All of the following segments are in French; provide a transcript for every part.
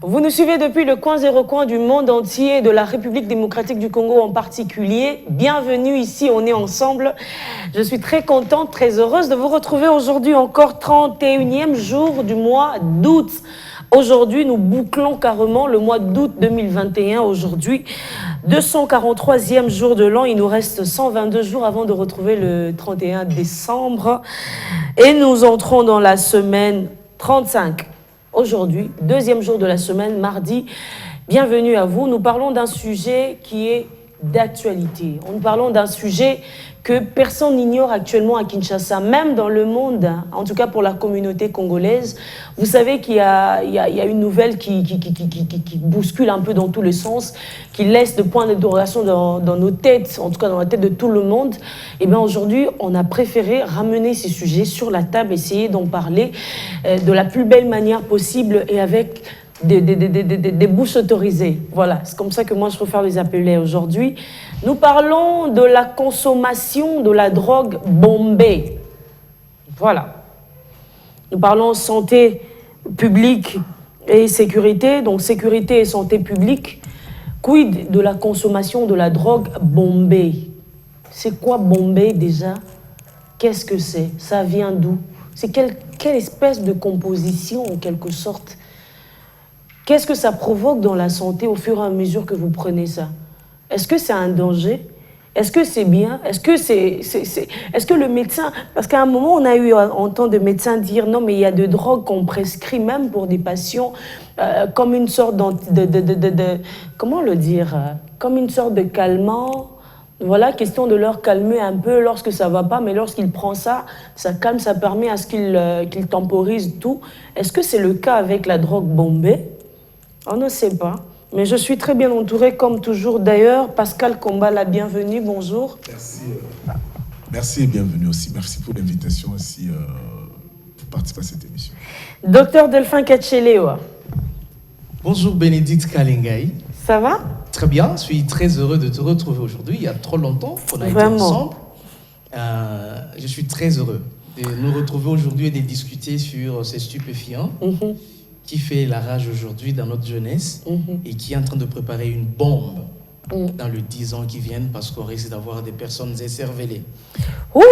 Vous nous suivez depuis le coin zéro coin du monde entier, de la République démocratique du Congo en particulier. Bienvenue ici, on est ensemble. Je suis très contente, très heureuse de vous retrouver aujourd'hui encore 31e jour du mois d'août. Aujourd'hui, nous bouclons carrément le mois d'août 2021. Aujourd'hui, 243e jour de l'an. Il nous reste 122 jours avant de retrouver le 31 décembre. Et nous entrons dans la semaine 35. Aujourd'hui, deuxième jour de la semaine, mardi. Bienvenue à vous. Nous parlons d'un sujet qui est d'actualité. Nous parlons d'un sujet que personne n'ignore actuellement à Kinshasa, même dans le monde, en tout cas pour la communauté congolaise. Vous savez qu'il y a une nouvelle qui bouscule un peu dans tous les sens, qui laisse de points d'interrogation dans nos têtes, en tout cas dans la tête de tout le monde. Et bien aujourd'hui, on a préféré ramener ces sujets sur la table, essayer d'en parler de la plus belle manière possible et avec des bouches autorisées. Voilà, c'est comme ça que moi je préfère les appeler aujourd'hui. Nous parlons de la consommation de la drogue Bombay. Voilà. Nous parlons santé publique et sécurité. Donc sécurité et santé publique. Quid de la consommation de la drogue Bombay? C'est quoi Bombay déjà? Qu'est-ce que c'est? Ça vient d'où? C'est quelle espèce de composition en quelque sorte? Qu'est-ce que ça provoque dans la santé au fur et à mesure que vous prenez ça? Est-ce que c'est un danger? Est-ce que c'est bien? Est-ce que le médecin... Parce qu'à un moment, on a eu entendre de médecins dire non, mais il y a de drogues qu'on prescrit même pour des patients comme une sorte comment le dire? Comme une sorte de calmant. Voilà, question de leur calmer un peu lorsque ça ne va pas, mais lorsqu'il prend ça, ça calme, ça permet à ce qu'il temporise tout. Est-ce que c'est le cas avec la drogue Bombay? On ne sait pas. Mais je suis très bien entourée, comme toujours d'ailleurs. Pascal Comba, la bienvenue, bonjour. Merci. Merci et bienvenue aussi. Merci pour l'invitation aussi pour participer à cette émission. Docteur Delphin Kachelewa. Bonjour Bénédicte Kalingaï. Ça va? Très bien, je suis très heureux de te retrouver aujourd'hui. Il y a trop longtemps qu'on a été ensemble. Je suis très heureux de nous retrouver aujourd'hui et de discuter sur ces stupéfiants. Qui fait la rage aujourd'hui dans notre jeunesse et qui est en train de préparer une bombe dans les 10 ans qui viennent parce qu'on risque d'avoir des personnes écervelées. Ouh!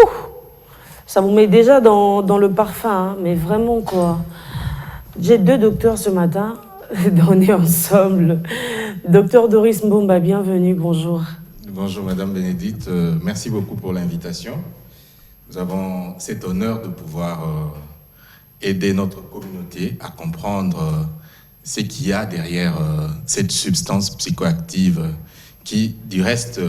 Ça vous met déjà dans le parfum, hein, mais vraiment quoi. J'ai 2 docteurs ce matin, on est ensemble. Docteur Doris Mbomba, bienvenue, bonjour. Bonjour Madame Bénédicte, merci beaucoup pour l'invitation. Nous avons cet honneur de pouvoir... aider notre communauté à comprendre ce qu'il y a derrière cette substance psychoactive qui, du reste,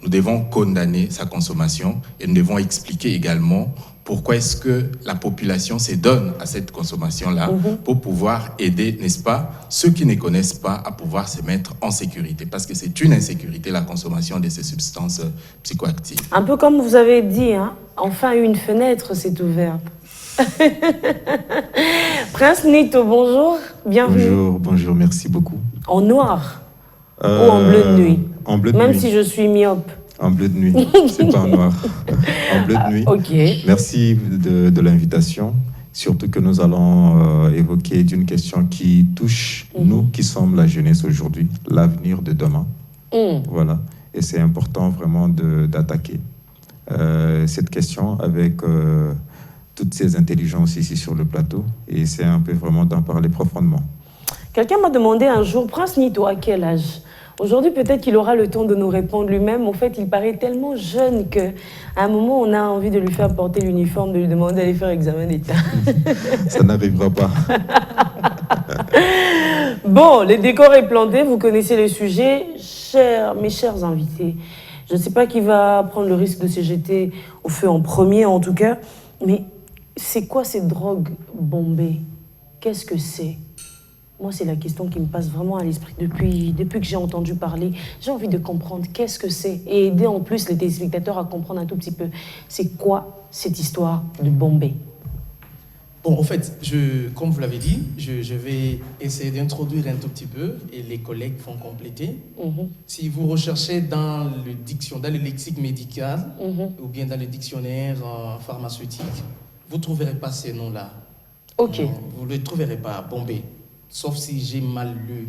nous devons condamner sa consommation et nous devons expliquer également pourquoi est-ce que la population se donne à cette consommation-là pour pouvoir aider, n'est-ce pas, ceux qui ne connaissent pas à pouvoir se mettre en sécurité. Parce que c'est une insécurité, la consommation de ces substances psychoactives. Un peu comme vous avez dit, hein, enfin une fenêtre s'est ouverte. Prince Nito, bonjour, bienvenue. Bonjour, merci beaucoup. En noir ou en bleu de nuit? En bleu de nuit. Même nuit. Si je suis myope. En bleu de nuit, c'est pas en noir. En bleu de nuit. Ok. Merci de l'invitation. Surtout que nous allons évoquer d'une question qui touche nous qui sommes la jeunesse aujourd'hui, l'avenir de demain. Voilà. Et c'est important vraiment d'attaquer cette question avec... toutes ces intelligences ici sur le plateau et c'est un peu vraiment d'en parler profondément. Quelqu'un m'a demandé un jour, Prince Nito, à quel âge? Aujourd'hui, peut-être qu'il aura le temps de nous répondre lui-même. En fait, il paraît tellement jeune qu'à un moment, on a envie de lui faire porter l'uniforme, de lui demander d'aller faire examen d'état. Ça n'arrivera pas. Bon, les décors est planté, vous connaissez le sujet. Mes chers invités, je ne sais pas qui va prendre le risque de se jeter au feu en premier, en tout cas, mais c'est quoi cette drogue Bombay? Qu'est-ce que c'est? Moi, c'est la question qui me passe vraiment à l'esprit depuis que j'ai entendu parler. J'ai envie de comprendre qu'est-ce que c'est et aider en plus les téléspectateurs à comprendre un tout petit peu. C'est quoi cette histoire de Bombay? Bon, en fait, comme vous l'avez dit, je vais essayer d'introduire un tout petit peu et les collègues vont compléter. Si vous recherchez dans le lexique médical ou bien dans le dictionnaire pharmaceutique, vous ne trouverez pas ces noms-là. Ok. Vous ne les trouverez pas, Bombay. sauf si j'ai mal lu.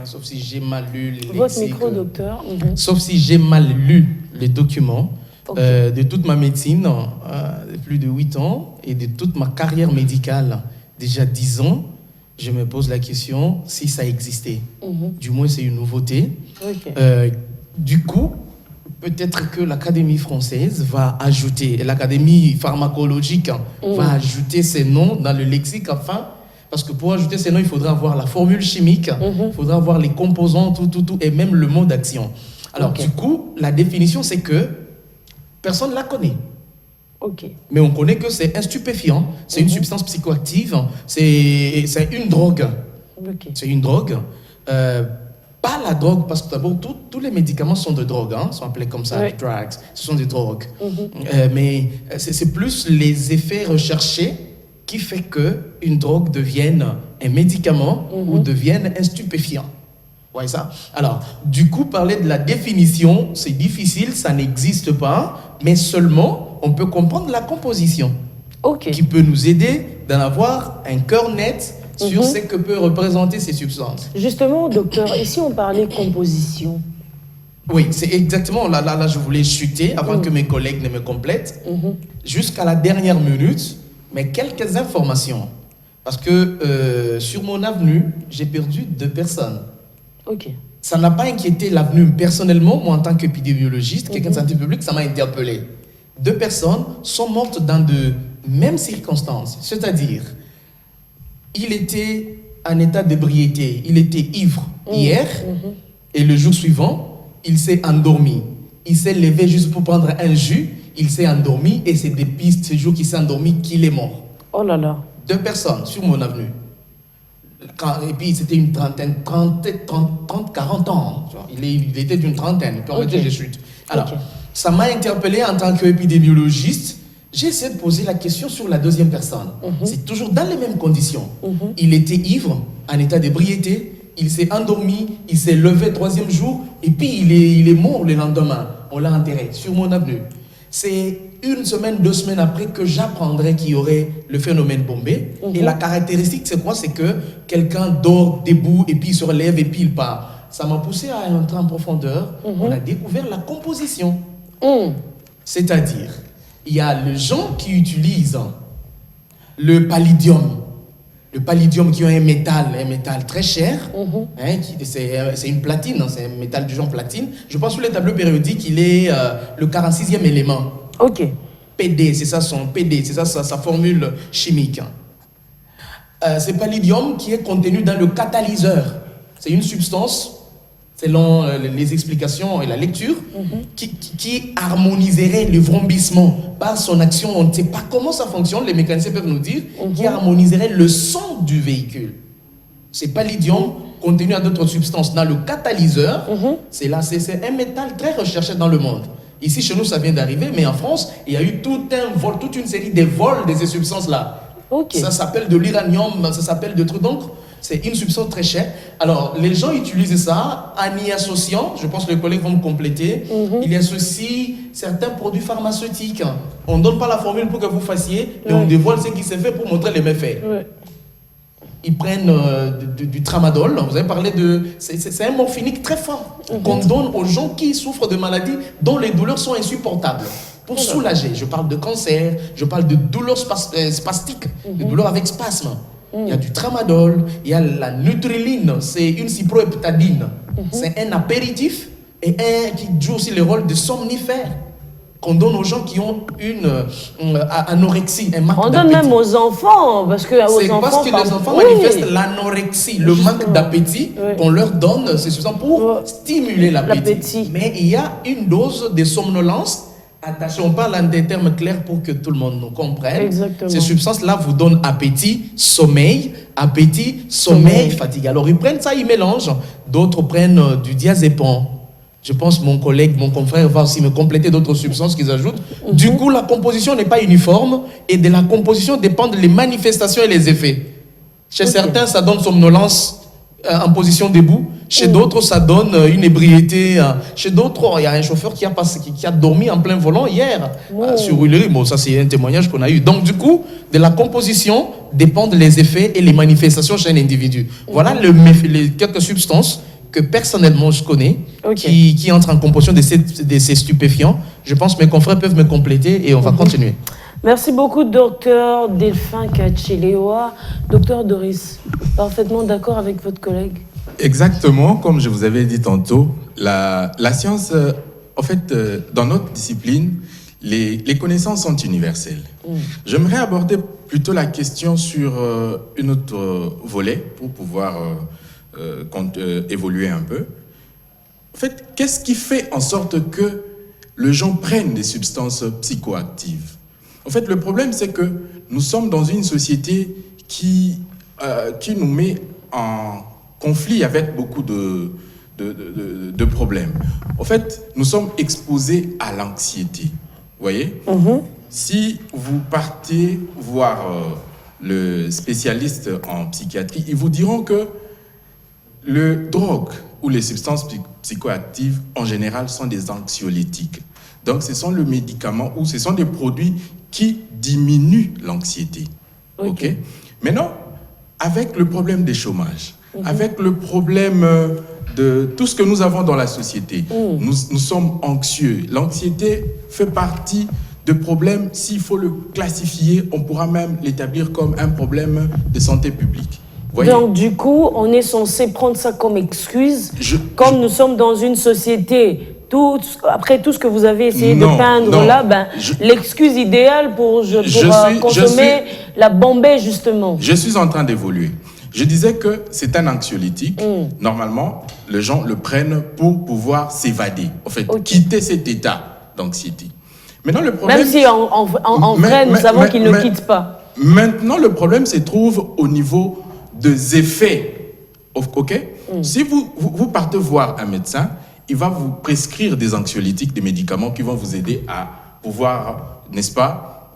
Sauf si j'ai mal lu les Votre micro, docteur. Sauf si j'ai mal lu les documents de toute ma médecine, de plus de 8 ans, et de toute ma carrière médicale, déjà 10 ans, je me pose la question si ça existait. Du moins, c'est une nouveauté. Du coup, peut-être que l'Académie française va ajouter, l'Académie pharmacologique va ajouter ces noms dans le lexique afin... Parce que pour ajouter ces noms, il faudra avoir la formule chimique, il faudra avoir les composants, tout, et même le mot d'action. Alors, du coup, la définition, c'est que personne ne la connaît. Mais on connaît que c'est un stupéfiant, c'est une substance psychoactive, c'est une drogue. C'est une drogue. Pas la drogue, parce que d'abord, tous les médicaments sont de drogue, sont appelés comme ça, drugs, ce sont des drogues. Mais c'est plus les effets recherchés qui fait qu'une drogue devienne un médicament ou devienne un stupéfiant. Ouais, ça. Alors, du coup, parler de la définition, c'est difficile, ça n'existe pas, mais seulement, on peut comprendre la composition qui peut nous aider d'en avoir un cœur net sur ce que peut représenter ces substances. Justement, docteur, et si on parlait composition? Oui, c'est exactement, là, je voulais chuter avant que mes collègues ne me complètent. Jusqu'à la dernière minute, mais quelques informations. Parce que sur mon avenue, j'ai perdu 2 personnes. Ça n'a pas inquiété l'avenue personnellement, moi en tant qu'épidémiologiste, quelqu'un de santé publique, ça m'a interpellé. 2 personnes sont mortes dans de mêmes circonstances. C'est-à-dire, il était en état d'ébriété, il était ivre hier, et le jour suivant, il s'est endormi. Il s'est levé juste pour prendre un jus, il s'est endormi et c'est depuis ce jour qu'il s'est endormi qu'il est mort. Oh là là. 2 personnes sur mon avenue. Et puis c'était une trentaine, 30, 40 ans. Il était d'une trentaine. Permettez, je chute. Alors, ça m'a interpellé en tant qu'épidémiologiste. J'ai essayé de poser la question sur la deuxième personne. C'est toujours dans les mêmes conditions. Il était ivre, en état d'ébriété. Il s'est endormi, il s'est levé 3e jour. Et puis il est mort le lendemain. On l'a enterré sur mon avenue. C'est 1 semaine, 2 semaines après que j'apprendrai qu'il y aurait le phénomène Bombay. Et la caractéristique, c'est quoi? C'est que quelqu'un dort debout et puis il se relève et puis il part. Ça m'a poussé à entrer en profondeur. On a découvert la composition. C'est-à-dire, il y a les gens qui utilisent le palladium. Le palladium qui est un métal très cher, c'est une platine, c'est un métal du genre platine. Je pense sur les tableaux périodiques, il est le 46e élément. PD, c'est ça son PD, c'est ça sa formule chimique. C'est palladium qui est contenu dans le catalyseur. C'est une substance, selon les explications et la lecture, qui harmoniserait le vrombissement par son action. On ne sait pas comment ça fonctionne, les mécaniciens peuvent nous dire, qui harmoniserait le son du véhicule. C'est palladium contenu à d'autres substances. Dans le catalyseur, c'est un métal très recherché dans le monde. Ici, chez nous, ça vient d'arriver, mais en France, il y a eu toute une série de vols de ces substances-là. Ça s'appelle de l'uranium, ça s'appelle de trucs. Donc, c'est une substance très chère. Alors, les gens utilisent ça en y associant, je pense que les collègues vont me compléter, il y associe certains produits pharmaceutiques. On ne donne pas la formule pour que vous fassiez, mais on dévoile ce qui s'est fait pour montrer les méfaits. Ils prennent du tramadol, vous avez parlé de... C'est un morphinique très fort qu'on donne aux gens qui souffrent de maladies dont les douleurs sont insupportables. Pour soulager, je parle de cancer, je parle de douleurs spastiques, de douleurs avec spasme. Il y a du tramadol, il y a la nutriline, c'est une cyproheptadine. C'est un apéritif et qui joue aussi le rôle de somnifère qu'on donne aux gens qui ont une anorexie, un manque d'appétit. On donne même aux enfants, parce que c'est parce que les enfants manifestent l'anorexie, le manque d'appétit, qu'on leur donne ces substances pour stimuler l'appétit. Mais il y a une dose de somnolence. Attention, on parle en des termes clairs pour que tout le monde nous comprenne. Exactement. Ces substances-là vous donnent appétit, sommeil, fatigue. Alors ils prennent ça, ils mélangent. D'autres prennent du diazépam. Je pense que mon collègue, mon confrère va aussi me compléter d'autres substances qu'ils ajoutent. Du coup, la composition n'est pas uniforme et de la composition dépendent les manifestations et les effets. Chez certains, ça donne somnolence en position debout. Chez d'autres, ça donne une ébriété. Chez d'autres, il y a un chauffeur qui a dormi en plein volant hier sur Huilery. Bon, ça, c'est un témoignage qu'on a eu. Donc, du coup, de la composition dépendent les effets et les manifestations chez un individu. Voilà les quelques substances que personnellement je connais qui entrent en composition de ces stupéfiants. Je pense que mes confrères peuvent me compléter et on va continuer. Merci beaucoup, docteur Delphin Kachelewa. Docteur Doris, parfaitement d'accord avec votre collègue. Exactement, comme je vous avais dit tantôt, la science, en fait, dans notre discipline, les connaissances sont universelles. J'aimerais aborder plutôt la question sur une autre volet pour pouvoir évoluer un peu. En fait, qu'est-ce qui fait en sorte que les gens prennent des substances psychoactives? En fait, le problème, c'est que nous sommes dans une société qui nous met en conflit avec beaucoup de problèmes. En fait, nous sommes exposés à l'anxiété. Vous voyez? Si vous partez voir le spécialiste en psychiatrie, ils vous diront que le drogue ou les substances psychoactives, en général, sont des anxiolytiques. Donc, ce sont le médicament ou ce sont des produits qui diminuent l'anxiété. Ok. Maintenant, avec le problème des chômages, avec le problème de tout ce que nous avons dans la société, nous sommes anxieux. L'anxiété fait partie de problèmes, s'il faut le classifier, on pourra même l'établir comme un problème de santé publique. Voyez? Donc, du coup, on est censé prendre ça comme excuse, comme nous sommes dans une société. Après tout ce que vous avez essayé de peindre là, l'excuse idéale pour consommer la Bombay, justement. Je suis en train d'évoluer. Je disais que c'est un anxiolytique. Normalement, les gens le prennent pour pouvoir s'évader, en fait, quitter cet état d'anxiété. Maintenant, le problème, même si en vrai, nous savons qu'il ne quitte pas. Maintenant, le problème se trouve au niveau des effets. Si vous partez voir un médecin, il va vous prescrire des anxiolytiques, des médicaments qui vont vous aider à pouvoir, n'est-ce pas,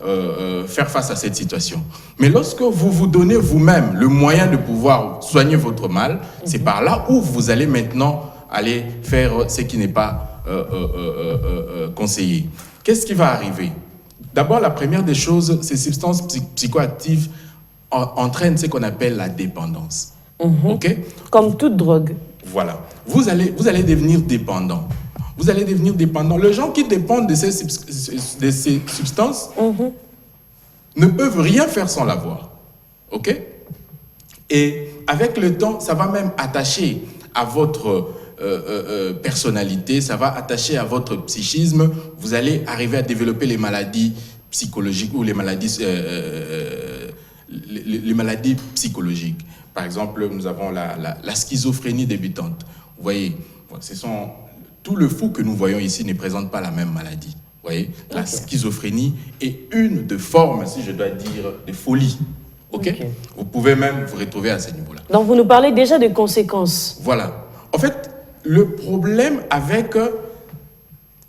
faire face à cette situation. Mais lorsque vous vous donnez vous-même le moyen de pouvoir soigner votre mal, c'est par là où vous allez maintenant aller faire ce qui n'est pas conseillé. Qu'est-ce qui va arriver? D'abord, la première des choses, ces substances psychoactives entraînent ce qu'on appelle la dépendance. Comme toute drogue. Voilà. Vous allez devenir dépendant. Vous allez devenir dépendant. Les gens qui dépendent de ces substances ne peuvent rien faire sans l'avoir. OK? Et avec le temps, ça va même attacher à votre personnalité, ça va attacher à votre psychisme. Vous allez arriver à développer les maladies psychologiques ou les maladies psychologiques. Par exemple, nous avons la schizophrénie débutante. Vous voyez, tout le fou que nous voyons ici ne présente pas la même maladie. Vous voyez, la schizophrénie est une des formes, si je dois dire, de folie. Vous pouvez même vous retrouver à ce niveau-là. Donc, vous nous parlez déjà des conséquences. Voilà. En fait, le problème avec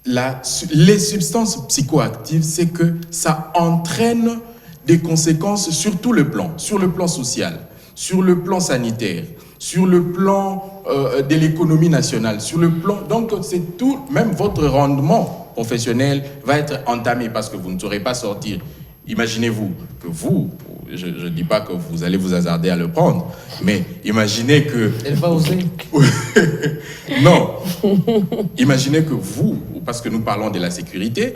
les substances psychoactives, c'est que ça entraîne des conséquences sur tout le plan, sur le plan social, sur le plan sanitaire, sur le plan de l'économie nationale, sur le plan... Donc, c'est tout, même votre rendement professionnel va être entamé parce que vous ne saurez pas sortir. Imaginez-vous que vous, je ne dis pas que vous allez vous hasarder à le prendre, mais imaginez que... Elle va oser. Non. Imaginez que vous, parce que nous parlons de la sécurité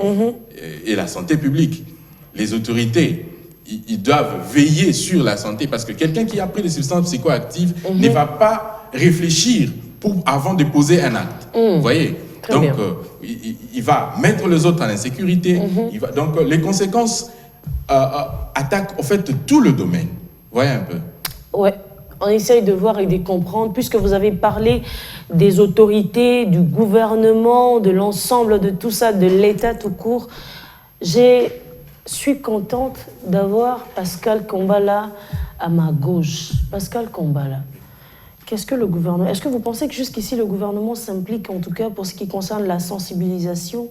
et la santé publique, les autorités, ils doivent veiller sur la santé parce que quelqu'un qui a pris des substances psychoactives ne va pas réfléchir avant de poser un acte. Vous voyez? Donc, il va mettre les autres en insécurité. Donc, les conséquences attaquent en fait tout le domaine. Vous voyez un peu? Ouais. On essaye de voir et de comprendre, puisque vous avez parlé des autorités, du gouvernement, de l'ensemble de tout ça, de l'État tout court. Je suis contente d'avoir Pascal Kambala à ma gauche. Pascal Kambala, qu'est-ce que le gouvernement... Est-ce que vous pensez que jusqu'ici, le gouvernement s'implique, en tout cas pour ce qui concerne la sensibilisation?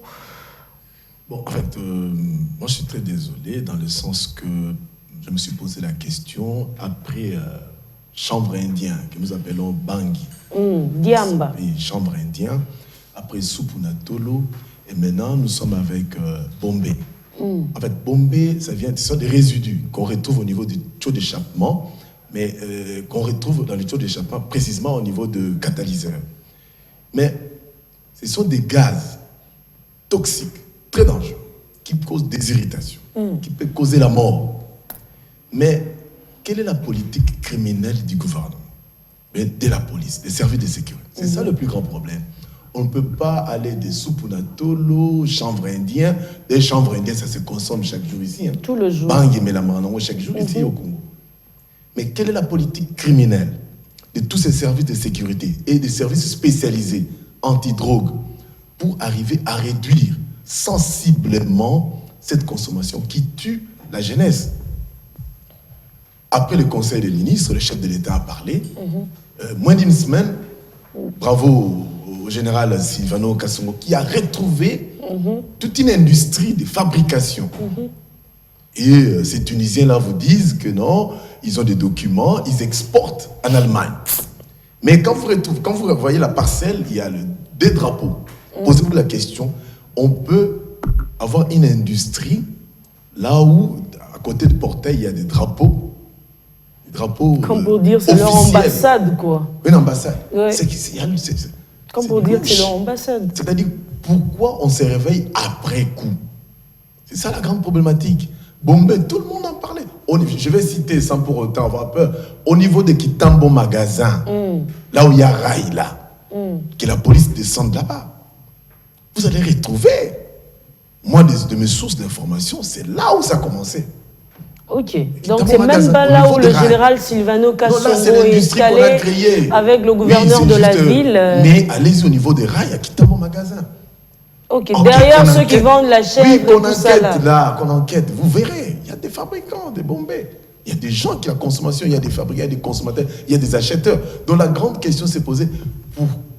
Bon, en fait, moi je suis très désolé dans le sens que je me suis posé la question après... chanvre indien, que nous appelons Bangui. Diamba. Oui, chanvre indien. Après Supunatolo. Et maintenant, nous sommes avec Bombay. En fait, Bombay, ce sont des résidus qu'on retrouve au niveau du tuyau d'échappement, mais qu'on retrouve dans le tuyau d'échappement précisément au niveau de catalyseur. Mais ce sont des gaz toxiques, très dangereux, qui causent des irritations, qui peuvent causer la mort. Mais quelle est la politique criminelle du gouvernement? De la police, des services de sécurité. C'est ça le plus grand problème. On ne peut pas aller des Supunatolo, chanvre indien. Des chanvres indiens, ça se consomme chaque jour ici. Tout le jour. Bangui, mais la manon, chaque jour ici au Congo. Mais quelle est la politique criminelle de tous ces services de sécurité et des services spécialisés anti-drogue pour arriver à réduire sensiblement cette consommation qui tue la jeunesse? Après le Conseil des ministres, le chef de l'État a parlé. Moins d'une semaine, bravo au général Silvano Kasongo qui a retrouvé toute une industrie de fabrication. Et ces Tunisiens-là vous disent que non, ils ont des documents, ils exportent en Allemagne. Mais quand vous voyez la parcelle, il y a des drapeaux. Posez-vous la question, on peut avoir une industrie là où, à côté de Portail, il y a des drapeaux. Comme pour dire, c'est leur ambassade, quoi. Une ambassade. Ouais. Comme pour dire, c'est leur ambassade. C'est-à-dire, pourquoi on se réveille après coup? C'est ça la grande problématique. Bombay, tout le monde en parlait. Je vais citer sans pour autant avoir peur. Au niveau de Kitambo Magasin, là où il y a Raï, là, que la police descende là-bas, vous allez retrouver. Moi, de mes sources d'information, c'est là où ça a commencé. Ok, donc c'est même pas là où le général Silvano Kasongo est installé avec le gouverneur de la ville. Mais allez-y au niveau des rails, à Kitambo Magasin. Ok, derrière ceux qui vendent la chèvre, oui, qu'on enquête là, qu'on enquête, vous verrez, il y a des fabricants de Bombay. Il y a des gens qui ont la consommation, il y a des fabricants, il y a des consommateurs, il y a des acheteurs. Donc la grande question s'est posée,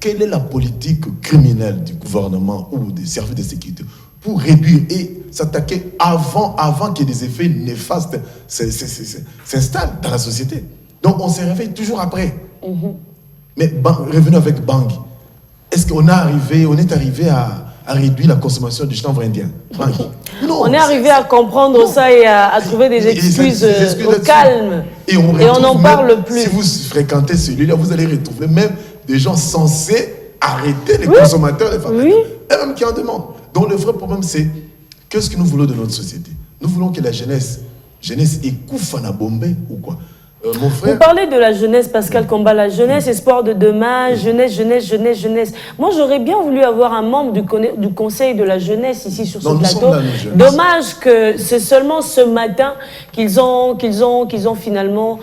quelle est la politique criminelle du gouvernement ou des services de sécurité pour réduire et s'attaquer avant que des effets néfastes s'installent dans la société. Donc on se réveille toujours après. Mais revenons avec Bangui. Est-ce qu'on est arrivé à réduire la consommation du chanvre indien? Non. On est arrivé à comprendre ça et à trouver des excuses au calme. Et on n'en parle plus. Si vous fréquentez celui-là, vous allez retrouver même des gens censés arrêter les consommateurs, les fabricants, et même qui en demandent. Donc le vrai problème, c'est qu'est-ce que nous voulons de notre société? Nous voulons que la jeunesse écouffe à Bombay ou quoi? Mon frère... Vous parlez de la jeunesse, Pascal Combat, la jeunesse, espoir de demain, jeunesse. Moi, j'aurais bien voulu avoir un membre du conseil de la jeunesse ici sur ce plateau. Dommage que c'est seulement ce matin qu'ils ont finalement,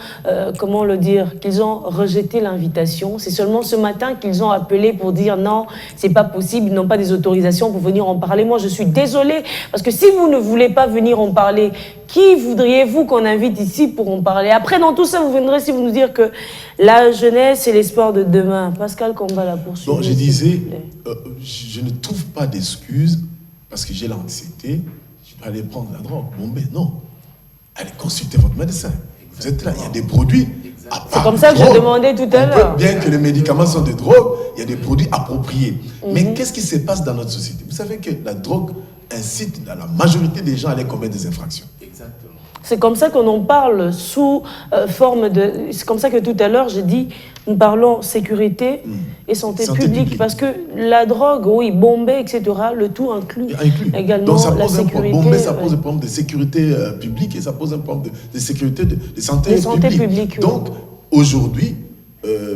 comment le dire, qu'ils ont rejeté l'invitation. C'est seulement ce matin qu'ils ont appelé pour dire non, c'est pas possible, ils n'ont pas des autorisations pour venir en parler. Moi, je suis désolée, parce que si vous ne voulez pas venir en parler, qui voudriez-vous qu'on invite ici pour en parler? Après, dans tout ça, vous viendrez si vous nous dire que la jeunesse, c'est l'espoir de demain. Pascal Combat, la poursuite. Donc, je disais, je ne trouve pas d'excuses parce que j'ai l'anxiété, je dois aller prendre la drogue. Bombay, non. Allez consulter votre médecin. Vous êtes là, il y a des produits. C'est comme ça que je demandais tout à l'heure. Bien que les médicaments sont des drogues, il y a des produits appropriés. Mais qu'est-ce qui se passe dans notre société? Vous savez que la drogue incite la majorité des gens à aller commettre des infractions. Exactement. C'est comme ça qu'on en parle sous forme de... C'est comme ça que tout à l'heure, j'ai dit, nous parlons sécurité et santé publique. Parce que la drogue, oui, Bombay, etc., le tout inclut également donc, ça pose la sécurité. Bombay, ça pose un problème de sécurité publique et ça pose un problème de sécurité de santé publique. Donc, aujourd'hui,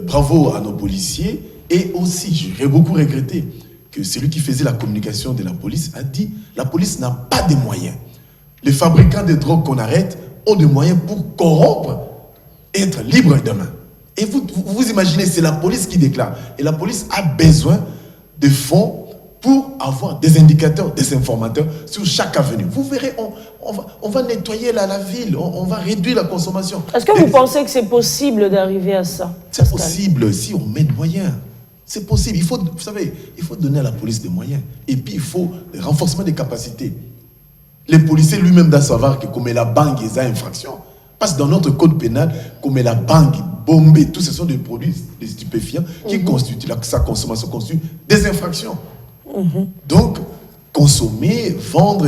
bravo à nos policiers. Et aussi, j'aurais beaucoup regretté que celui qui faisait la communication de la police a dit la police n'a pas de moyens. Les fabricants de drogue qu'on arrête ont des moyens pour corrompre et être libres demain. Et vous imaginez, c'est la police qui déclare. Et la police a besoin de fonds pour avoir des indicateurs, des informateurs sur chaque avenue. Vous verrez, on va nettoyer la ville, on va réduire la consommation. Est-ce que vous pensez que c'est possible d'arriver à ça? C'est possible si on met des moyens. C'est possible. Vous savez, il faut donner à la police des moyens. Et puis, il faut le renforcement des capacités. Les policiers lui-même doivent savoir que comme la banque est infraction, parce que dans notre code pénal, comme la banque, Bombay, tout ce sont des produits, des stupéfiants qui constituent, sa consommation constitue des infractions. Donc, consommer, vendre,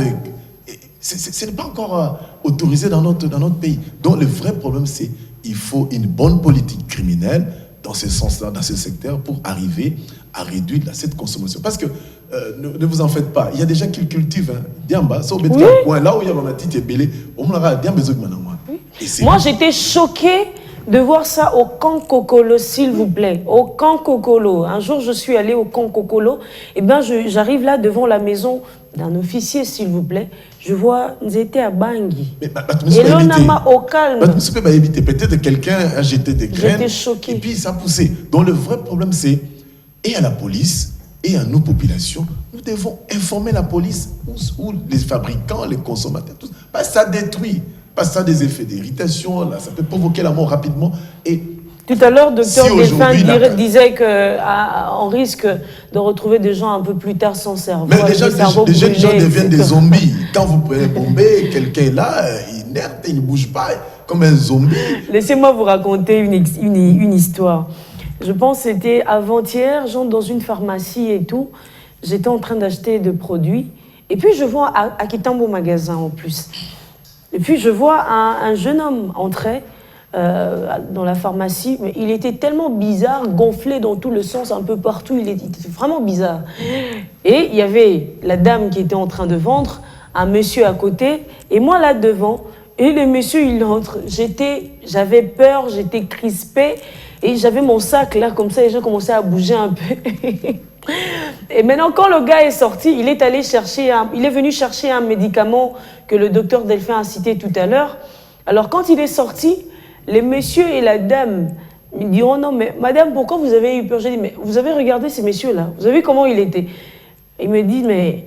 ce n'est pas encore autorisé dans notre pays. Donc, le vrai problème, c'est qu'il faut une bonne politique criminelle dans ce sens-là, dans ce secteur, pour arriver à réduire cette consommation. Parce que, ne vous en faites pas, il y a des gens qui le cultivent. Diamba, ça, là où il y a ma petite ébélé, on me l'a dit, moi, j'étais choquée de voir ça au camp Kokolo, s'il vous plaît. Au camp Kokolo. Un jour, je suis allée au camp Kokolo. Et bien, j'arrive là devant la maison d'un officier, s'il vous plaît. Je vois, ils étaient à Bangui. Et l'on a au calme. Peut-être quelqu'un a jeté des graines. J'étais choquée. Et puis, ça a poussé. Donc, le vrai problème, c'est, et à la police, et à nos populations, nous devons informer la police, ou les fabricants, les consommateurs, tous. Parce que ça détruit. Parce que ça a des effets d'irritation, là, ça peut provoquer la mort rapidement. Et tout à l'heure, docteur Delphin disait qu'on risque de retrouver des gens un peu plus tard sans cerveau. Mais les gens deviennent des zombies. Quand vous prenez Bombay, quelqu'un est là, inerte, il ne bouge pas, comme un zombie. Laissez-moi vous raconter une histoire. Je pense que c'était avant-hier, j'entre dans une pharmacie et tout. J'étais en train d'acheter des produits. Et puis, je vois à Kitambo magasin en plus. Et puis, je vois un jeune homme entrer dans la pharmacie, mais il était tellement bizarre, gonflé dans tous les sens, un peu partout, il était vraiment bizarre. Et il y avait la dame qui était en train de vendre, un monsieur à côté, et moi là devant, et le monsieur il entre. J'avais peur, j'étais crispée, et j'avais mon sac là, comme ça, les gens commençaient à bouger un peu. Et maintenant, quand le gars est sorti, il est venu chercher un médicament que le docteur Delphin a cité tout à l'heure. Alors, quand il est sorti, les messieurs et la dame me disent « Oh non, mais madame, pourquoi vous avez eu peur ?» J'ai dit « Mais vous avez regardé ces messieurs-là, vous avez vu comment il était ?» Il me dit « Mais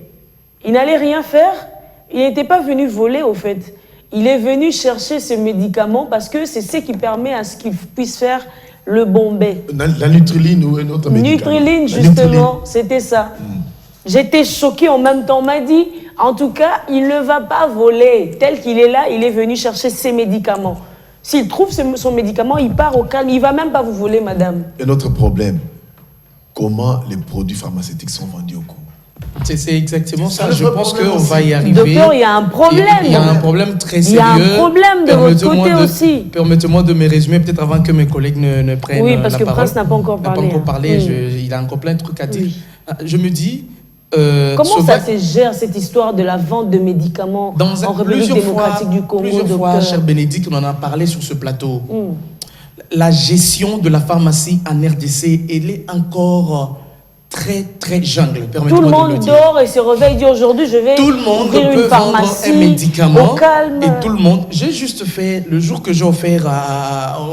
il n'allait rien faire, il n'était pas venu voler au fait. Il est venu chercher ce médicament parce que c'est ce qui permet à ce qu'il puisse faire le Bombay. » La Nutriline ou un autre médicament. Nutriline, justement, c'était ça. J'étais choquée en même temps. On m'a dit, en tout cas, il ne va pas voler. Tel qu'il est là, il est venu chercher ses médicaments. S'il trouve son médicament, il part au calme. Il ne va même pas vous voler, madame. Un autre problème, comment les produits pharmaceutiques sont vendus au Congo? C'est exactement ça. Je pense qu'on va y arriver. Docteur, il y a un problème. Il y a un problème très sérieux. Il y a un problème de votre côté aussi. Permettez-moi de me résumer, peut-être avant que mes collègues ne prennent la parole. Oui, parce que Prince n'a pas encore parlé. Il a encore plein de trucs à dire. Je me dis... comment ça se gère, cette histoire de la vente de médicaments en République démocratique du Congo? Plusieurs fois, cher Bénédicte, on en a parlé sur ce plateau. La gestion de la pharmacie en RDC, elle est encore... très jungle. Tout le monde dort et se réveille, dit aujourd'hui je vais ouvrir une pharmacie, un médicament au calme. Et tout le monde. J'ai juste fait, le jour que j'ai offert,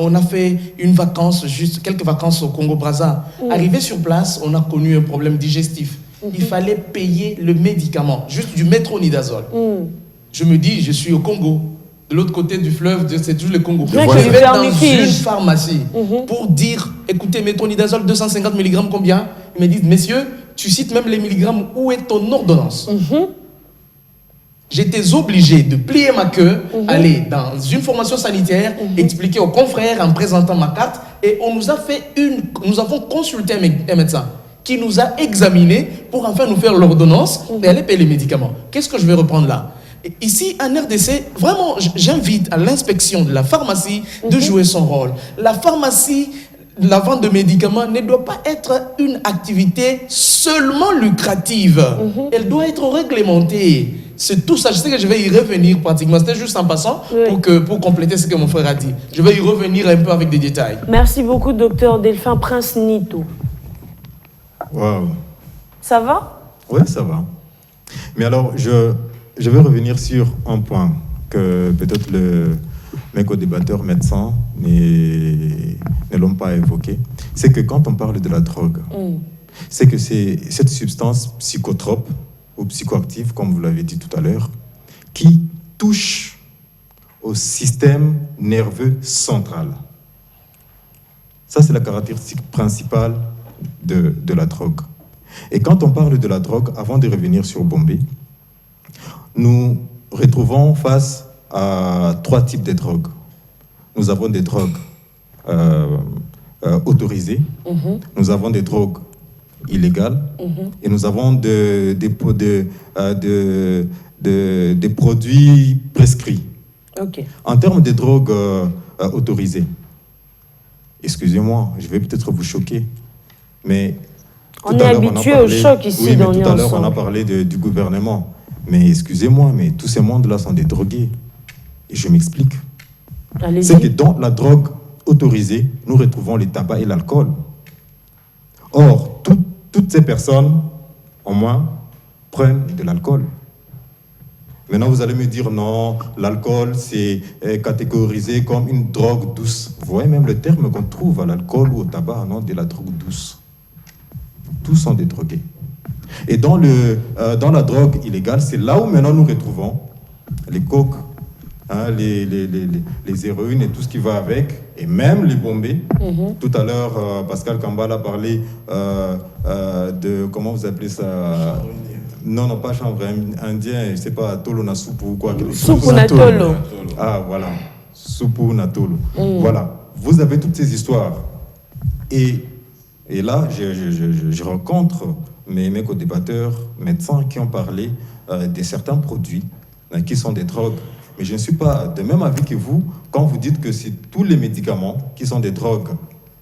on a fait une vacance, juste quelques vacances au Congo-Brazza. Arrivé sur place, on a connu un problème digestif. Il fallait payer le médicament, juste du métronidazole. Je me dis, je suis au Congo. De l'autre côté du fleuve, c'est toujours le Congo. Je vais dans une pharmacie pour dire, écoutez, métronidazole 250 mg, combien? Ils me disent, messieurs, tu cites même les milligrammes, où est ton ordonnance? J'étais obligé de plier ma queue, aller dans une formation sanitaire, expliquer aux confrères en présentant ma carte, et on nous a fait nous avons consulté un médecin qui nous a examinés pour enfin nous faire l'ordonnance et aller payer les médicaments. Qu'est-ce que je vais reprendre là? Ici, en RDC, vraiment, j'invite à l'inspection de la pharmacie de jouer son rôle. La pharmacie, la vente de médicaments ne doit pas être une activité seulement lucrative. Elle doit être réglementée. C'est tout ça. Je sais que je vais y revenir pratiquement. C'était juste en passant pour compléter ce que mon frère a dit. Je vais y revenir un peu avec des détails. Merci beaucoup, docteur Delphin. Prince Nito. Wow. Ça va? Oui, ça va. Mais alors, je vais revenir sur un point que peut-être mes co-débatteurs médecins ne l'ont pas évoqué. C'est que quand on parle de la drogue, c'est que c'est cette substance psychotrope ou psychoactive, comme vous l'avez dit tout à l'heure, qui touche au système nerveux central. Ça, c'est la caractéristique principale de la drogue. Et quand on parle de la drogue, avant de revenir sur Bombay, nous retrouvons face à 3 types de drogues. Nous avons des drogues autorisées, nous avons des drogues illégales et nous avons des produits prescrits. Okay. En termes de drogues autorisées, excusez-moi, je vais peut-être vous choquer, mais on est habitué au choc ici. Oui, mais tout à l'heure, on a parlé du gouvernement. Mais excusez-moi, mais tous ces mondes-là sont des drogués. Et je m'explique. C'est que dans la drogue autorisée, nous retrouvons le tabac et l'alcool. Or, toutes ces personnes, au moins, prennent de l'alcool. Maintenant, vous allez me dire, non, l'alcool, c'est catégorisé comme une drogue douce. Vous voyez même le terme qu'on trouve à l'alcool ou au tabac, non, de la drogue douce. Tous sont des drogués. Et dans la drogue illégale, c'est là où maintenant nous retrouvons les coques, hein, les héroïnes et tout ce qui va avec, et même les bombés. Tout à l'heure, Pascal Kambala a parlé de, comment vous appelez ça? Non, pas chanvre indien, je ne sais pas, tolo na soupe ou quoi. Soupe na tolo. Ah, voilà, soupe na tolo. Voilà, vous avez toutes ces histoires. Et là, je rencontre mes co-débatteurs, médecins qui ont parlé de certains produits qui sont des drogues. Mais je ne suis pas de même avis que vous quand vous dites que c'est tous les médicaments qui sont des drogues.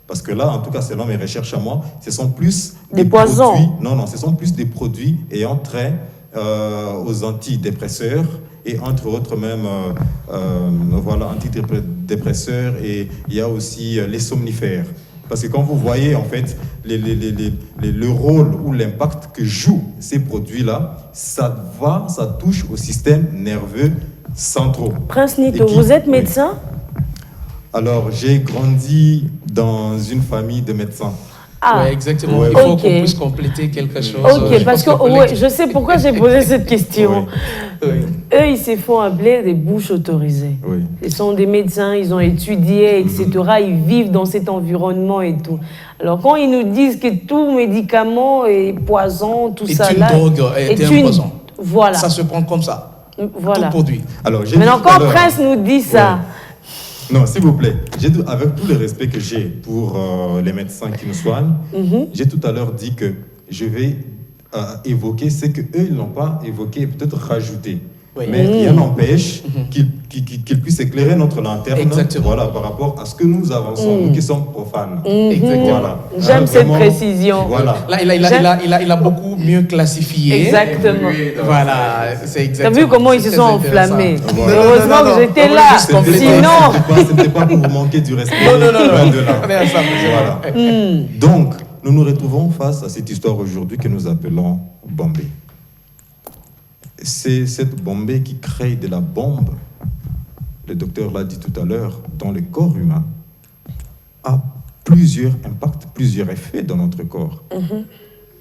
Parce que là, en tout cas, selon mes recherches à moi, ce sont plus des poisons. Produits, non, ce sont plus des produits ayant trait aux antidépresseurs et entre autres même, voilà, antidépresseurs, et il y a aussi les somnifères. Parce que quand vous voyez, en fait, le rôle ou l'impact que jouent ces produits-là, ça touche au système nerveux central. Prince Nito, vous êtes médecin? Alors, j'ai grandi dans une famille de médecins. Ah, ouais, exactement. Ouais. Il faut qu'on puisse compléter quelque chose. Ok, parce que je sais pourquoi j'ai posé cette question. Eux, ils se font appeler des bouches autorisées. Ils sont des médecins, ils ont étudié, etc. Ils vivent dans cet environnement et tout. Alors, quand ils nous disent que tout médicament est poison, tout ça là... est un poison. Voilà. Ça se prend comme ça. Voilà. Tout produit. Alors, maintenant, quand Prince nous dit ça... Non, s'il vous plaît, avec tout le respect que j'ai pour les médecins qui nous soignent, j'ai tout à l'heure dit que je vais évoquer ce qu'eux, ils n'ont pas évoqué et peut-être rajouter. Oui. Mais rien n'empêche qu'ils puissent éclairer notre lanterne. Voilà, par rapport à ce que nous avançons, nous qui sommes profanes. Voilà. J'aime cette précision. Voilà. Là, il a beaucoup mieux classifié. Exactement. Voilà, c'est exactement. T'as vu comment ils se sont enflammés? Voilà. Heureusement que j'étais là. Sinon... Ce n'était pas pour vous manquer du respect. Voilà. Donc, nous nous retrouvons face à cette histoire aujourd'hui que nous appelons Bombay. C'est cette bombée qui crée de la bombe, le docteur l'a dit tout à l'heure, dans le corps humain, a plusieurs impacts, plusieurs effets dans notre corps.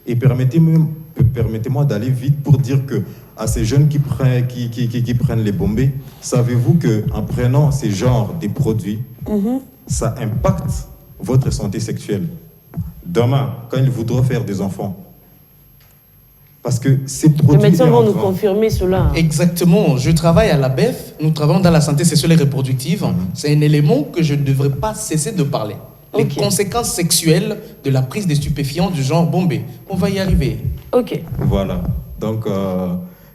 Et permettez-moi d'aller vite pour dire que à ces jeunes qui prennent les bombées, savez-vous qu'en prenant ces genres de produits, ça impacte votre santé sexuelle. Demain, quand ils voudront faire des enfants, parce que ces produits... Les médecins vont nous confirmer cela. Exactement. Je travaille à la BEF. Nous travaillons dans la santé sexuelle et reproductive. C'est un élément que je ne devrais pas cesser de parler. Les conséquences sexuelles de la prise des stupéfiants du genre bombé. On va y arriver. Ok. Voilà. Donc,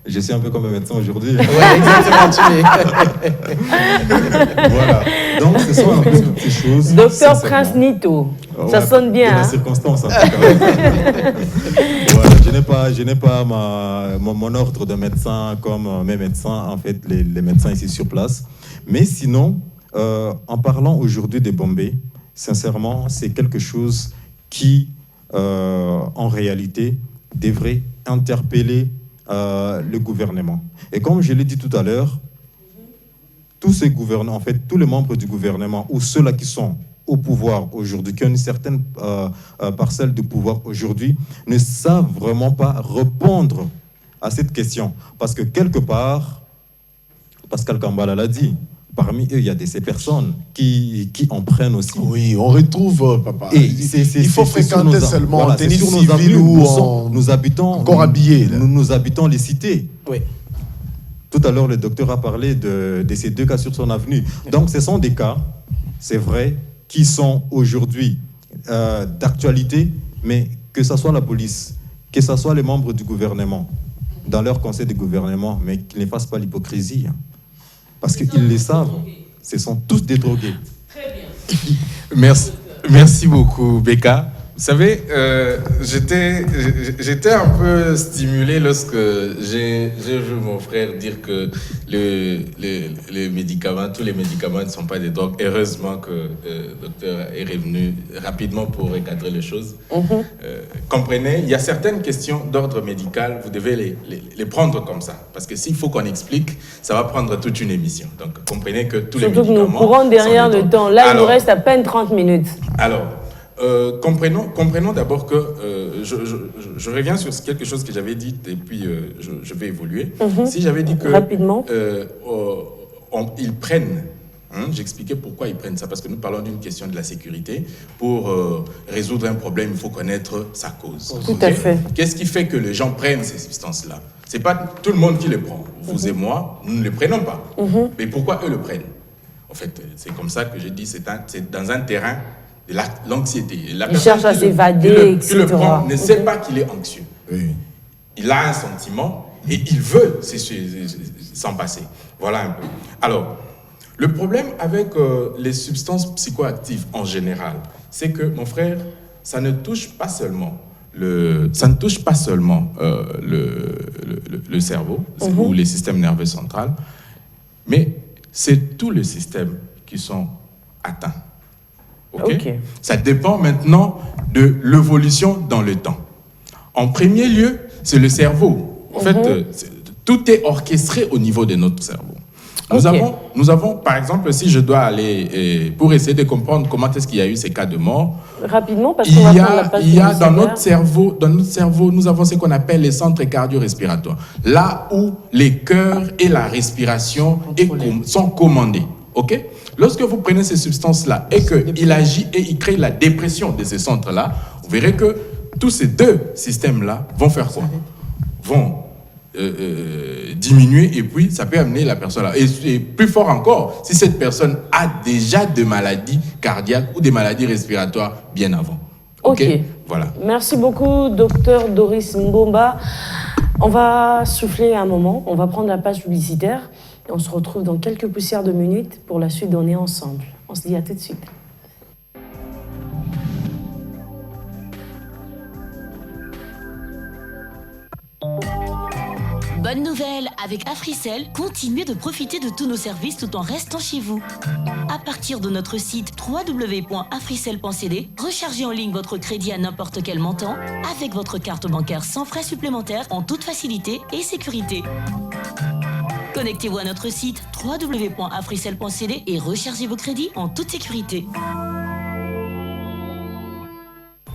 je suis un peu comme un médecin aujourd'hui. Oui, exactement. Voilà. Donc, ce sont un peu toutes ces choses. Docteur Prince Nito. Ça sonne bien. Dans les circonstances, en tout cas. Voilà, je n'ai pas mon ordre de médecin comme mes médecins, en fait, les médecins ici sur place. Mais sinon, en parlant aujourd'hui de Bombay, sincèrement, c'est quelque chose qui, en réalité, devrait interpeller le gouvernement. Et comme je l'ai dit tout à l'heure, tous ces gouvernants, en fait, tous les membres du gouvernement ou ceux-là qui sont au pouvoir aujourd'hui, qui ont une certaine parcelle de pouvoir aujourd'hui, ne savent vraiment pas répondre à cette question. Parce que quelque part, Pascal Kambala l'a dit, parmi eux, il y a ces personnes qui en prennent aussi. Oui, on retrouve, papa. Et il faut fréquenter seulement en tennis civil ou nous habitons, encore habillés. Nous habitons les cités. Oui. Tout à l'heure, le docteur a parlé de ces deux cas sur son avenue. Donc, ce sont des cas, c'est vrai, qui sont aujourd'hui d'actualité, mais que ce soit la police, que ce soit les membres du gouvernement, dans leur conseil de gouvernement, mais qu'ils ne fassent pas l'hypocrisie. Hein, parce qu'ils le savent, ce sont tous des drogués. Très bien. Merci beaucoup, Becca. Vous savez, j'étais un peu stimulé lorsque j'ai vu mon frère dire que les médicaments, tous les médicaments ne sont pas des drogues. Heureusement que le docteur est revenu rapidement pour recadrer les choses. Comprenez, il y a certaines questions d'ordre médical, vous devez les prendre comme ça. Parce que s'il faut qu'on explique, ça va prendre toute une émission. Donc comprenez que tous les médicaments... Surtout que nous courons derrière le temps. Là, il nous reste à peine 30 minutes. Alors... comprenons d'abord que je reviens sur quelque chose que j'avais dit et puis je vais évoluer. Si j'avais dit que rapidement, ils prennent, j'expliquais pourquoi ils prennent ça, parce que nous parlons d'une question de la sécurité. Pour résoudre un problème, il faut connaître sa cause. Tout à fait. Qu'est-ce qui fait que les gens prennent ces substances-là? C'est pas tout le monde qui les prend. Vous et moi, nous ne les prenons pas. Mais pourquoi eux le prennent? En fait, c'est comme ça que j'ai dit, c'est dans un terrain de l'anxiété. Il cherche à s'évader, etc. Qui le prend ne sait pas qu'il est anxieux. Oui. Il a un sentiment et il veut s'en passer. Voilà un peu. Alors, le problème avec les substances psychoactives en général, c'est que, mon frère, ça ne touche pas seulement le cerveau ou les systèmes nerveux centraux, mais c'est tous les systèmes qui sont atteints. Okay? Ça dépend maintenant de l'évolution dans le temps. En premier lieu, c'est le cerveau. En fait, tout est orchestré au niveau de notre cerveau. Nous avons, par exemple, si je dois aller pour essayer de comprendre comment est-ce qu'il y a eu ces cas de mort. Rapidement, parce qu'on va prendre la page. Il y a dans notre cerveau, nous avons ce qu'on appelle les centres cardio-respiratoires, là où les cœurs et la respiration sont commandés. Ok? Lorsque vous prenez ces substances-là et qu'il agit et il crée la dépression de ces centres-là, vous verrez que tous ces deux systèmes-là vont faire quoi? Vont diminuer et puis ça peut amener la personne là. Et plus fort encore, si cette personne a déjà des maladies cardiaques ou des maladies respiratoires bien avant. Ok. Voilà. Merci beaucoup, docteur Doris Mbomba. On va souffler un moment, on va prendre la page publicitaire. On se retrouve dans quelques poussières de minutes pour la suite d'On est ensemble. On se dit à tout de suite. Bonne nouvelle, avec Africell, continuez de profiter de tous nos services tout en restant chez vous. À partir de notre site www.africell.cd, rechargez en ligne votre crédit à n'importe quel montant avec votre carte bancaire sans frais supplémentaires en toute facilité et sécurité. Connectez-vous à notre site www.africell.cd et rechargez vos crédits en toute sécurité.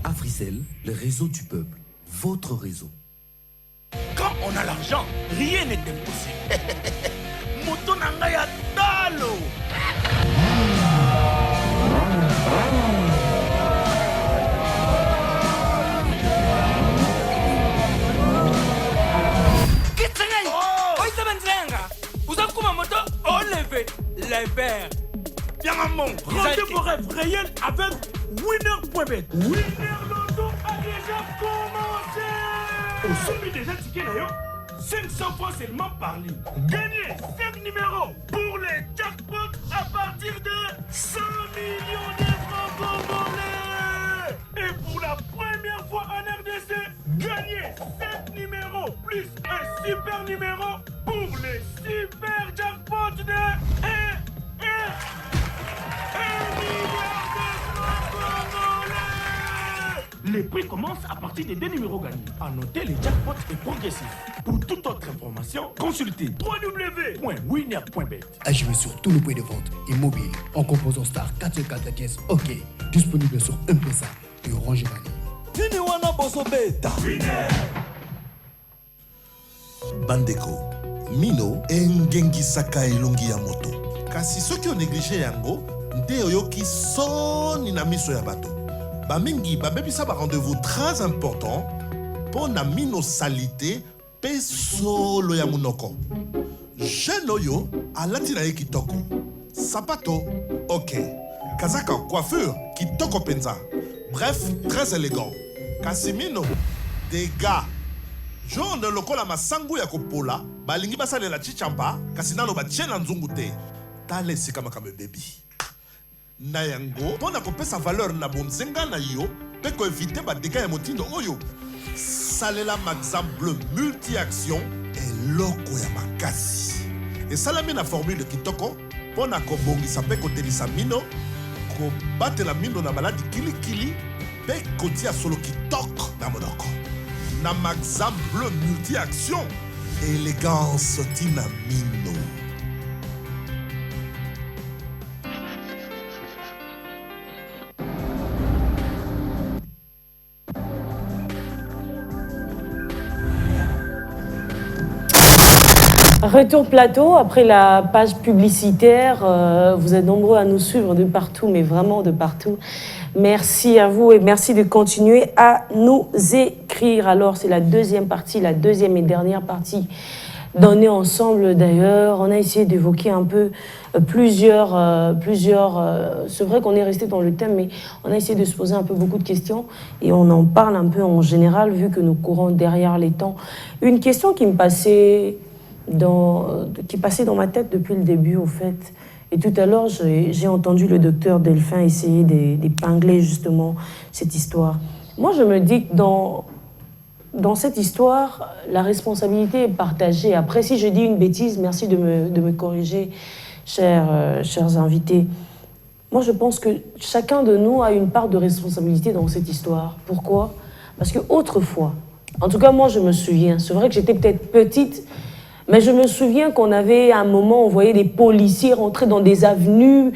Africell, le réseau du peuple, votre réseau. Quand on a l'argent, rien n'est impossible. Moto nangaya dalo. Les verts. Bien à mon. Rendez vos rêves réels avec Winner.bet. Winner Loto a déjà commencé. Au sommet déjà ticket d'ailleurs. 500 francs seulement par ligne. Gagnez 5 numéros pour les jackpots à partir de 100 millions de francs congolais. Et pour la première fois en RDC, gagnez 7 numéros plus un super numéro pour les super jackpots de 1 milliard de francs congolais. Les prix commencent à partir des 2 numéros gagnés. À noter, les jackpots est progressif. Pour toute autre information, consultez www.winner.bet. À jouer sur tous nos points de vente et mobile en composant star 414 OK. Disponible sur M-Pesa et Orange Money. Bandeko, Mino engengi saka elongi ya moto. Kasi soki o négligé yango, nde oyoki soni na miso ya bato. Bamingi babebisa ba rendez-vous très important pour na mino salité pe solo ya munoko. Jeune oyo alati na ye kitoko. Sapato, ok. kazaka coiffure kitoko penza. Bref, très élégant. Casimino, des gars. Jaune lokola masangu ya kopola, balingi basale la chichampa, kasinano ba tchena nzungu te. Tale sika makame baby. Na yango, pona ko pesa valeur na bomzenga na yo, pe ko éviter ba dégâts ya motindo oyo. Salela maxam bleu multi-action et loko ya makasi. Et salami na formule kitoko, pona ko bongisa pe ko delisa mino, ko batela mino na maladi kili kili, pe ko tia solo kitoko na monoko. Na maxam bleu multi-action, élégance tina mino. Retour plateau, après la page publicitaire, vous êtes nombreux à nous suivre de partout, mais vraiment de partout. Merci à vous et merci de continuer à nous écrire. Alors, c'est la deuxième partie, la deuxième et dernière partie donnée ensemble d'ailleurs. On a essayé d'évoquer un peu plusieurs c'est vrai qu'on est resté dans le thème, mais on a essayé de se poser un peu beaucoup de questions et on en parle un peu en général vu que nous courons derrière les temps. Une question qui me passait qui passait dans ma tête depuis le début, au fait. Et tout à l'heure, j'ai entendu le docteur Delphin essayer d'épingler justement cette histoire. Moi, je me dis que dans cette histoire, la responsabilité est partagée. Après, si je dis une bêtise, merci de me corriger, chers invités. Moi, je pense que chacun de nous a une part de responsabilité dans cette histoire. Pourquoi? Parce que autrefois, en tout cas, moi, je me souviens, c'est vrai que j'étais peut-être petite, mais je me souviens qu'on avait à un moment, on voyait des policiers rentrer dans des avenues,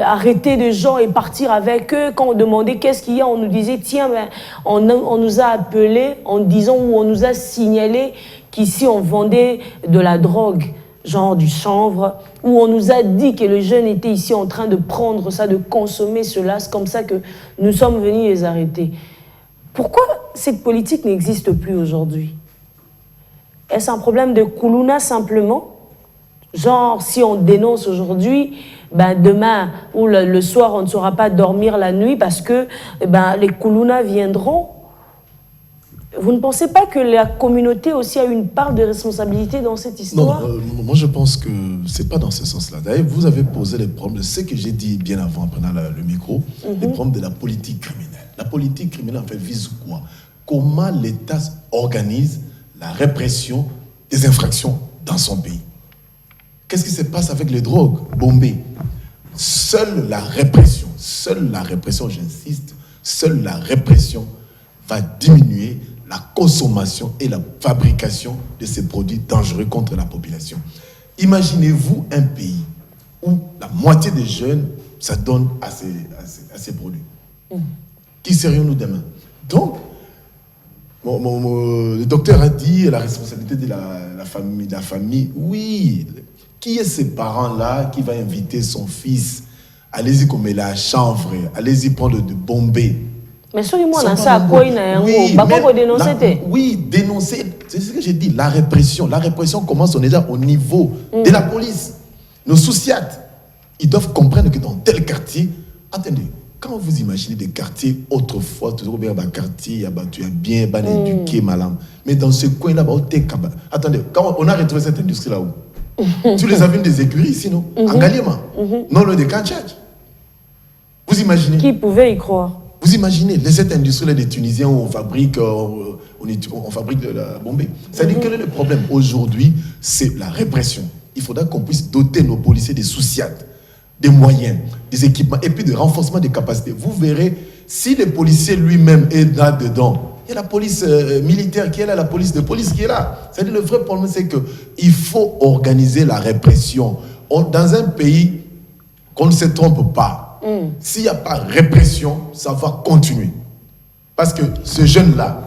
arrêter des gens et partir avec eux. Quand on demandait qu'est-ce qu'il y a, on nous disait, tiens, ben, on nous a appelés en disant ou on nous a signalé qu'ici on vendait de la drogue, genre du chanvre, où on nous a dit que les jeunes étaient ici en train de prendre ça, de consommer cela. C'est comme ça que nous sommes venus les arrêter. Pourquoi cette politique n'existe plus aujourd'hui? Est-ce un problème de Koulouna simplement? Genre, si on dénonce aujourd'hui, ben demain ou le soir, on ne saura pas dormir la nuit parce que ben, les Koulouna viendront. Vous ne pensez pas que la communauté aussi a une part de responsabilité dans cette histoire? Non, moi je pense que c'est pas dans ce sens-là. D'ailleurs, vous avez posé les problèmes de ce que j'ai dit bien avant en prenant le micro, les problèmes de la politique criminelle. La politique criminelle en fait vise quoi? Comment l'État organise la répression des infractions dans son pays. Qu'est-ce qui se passe avec les drogues? Bombay. Seule la répression, j'insiste, seule la répression va diminuer la consommation et la fabrication de ces produits dangereux contre la population. Imaginez-vous un pays où la moitié des jeunes s'adonnent à ces produits. Qui serions-nous demain? Donc, le docteur a dit la responsabilité de la famille. Oui. Qui est ces parents-là qui va inviter son fils? Allez-y comme la chanvre, allez-y prendre de Bombay. Mais moi, on a ça à quoi il a oui, dénoncer. C'est ce que j'ai dit. La répression commence déjà au niveau de la police. Nos souciates, ils doivent comprendre que dans tel quartier, attendez. Quand vous imaginez des quartiers autrefois, toujours bien dans quartier, tu es bien, éduqué, malin. Mais dans ce coin-là, attendez, quand on a retrouvé cette industrie là-haut, tu les as vues des écuries ici, non? En Galliema, non loin de Kanchach. Vous imaginez? Qui pouvait y croire? Vous imaginez cette industrie-là des Tunisiens où on fabrique de la Bombay. C'est-à-dire quel est le problème? Aujourd'hui, c'est la répression. Il faudra qu'on puisse doter nos policiers des souciates, des moyens, des équipements et puis de renforcement des capacités. Vous verrez, si le policier lui-même est là-dedans, il y a la police militaire qui est là, la police de police qui est là. C'est-à-dire le vrai problème, c'est qu'il faut organiser la répression. Dans un pays qu'on ne se trompe pas, s'il n'y a pas de répression, ça va continuer. Parce que ce jeune-là,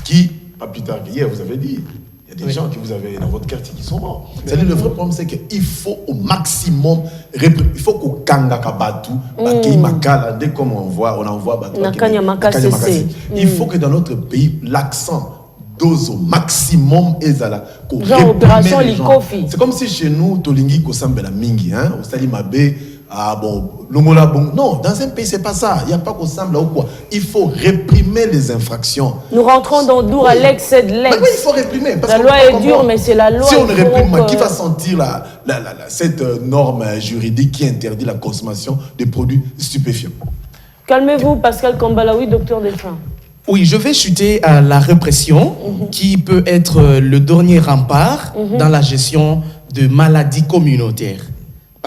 qui, pas plus tard qu'hier, vous avez dit, il y a des gens que vous avez dans votre quartier qui sont morts. C'est-à-dire le vrai problème, c'est qu'il faut au maximum, il faut qu'au Kangaka Batu, dès qu'on envoie Batu, il faut que dans notre pays, l'accent dose au maximum ezala. Genre opération Likofi. C'est comme si chez nous, Tolingi Kosambela Mingi, au Salimabe, ah bon, l'ongola bon. Non, dans un pays, c'est pas ça. Il n'y a pas qu'on semble là ou quoi. Il faut réprimer les infractions. Nous rentrons dans Dour à l'ex et de l'ex. Oui, il faut réprimer. Parce la loi est dure, mais c'est la loi. Si on ne réprime pas, qui va sentir cette norme juridique qui interdit la consommation de produits stupéfiants? Calmez-vous, Pascal Kambalaoui, docteur Deschain. Oui, je vais chuter à la répression, qui peut être le dernier rempart dans la gestion de maladies communautaires.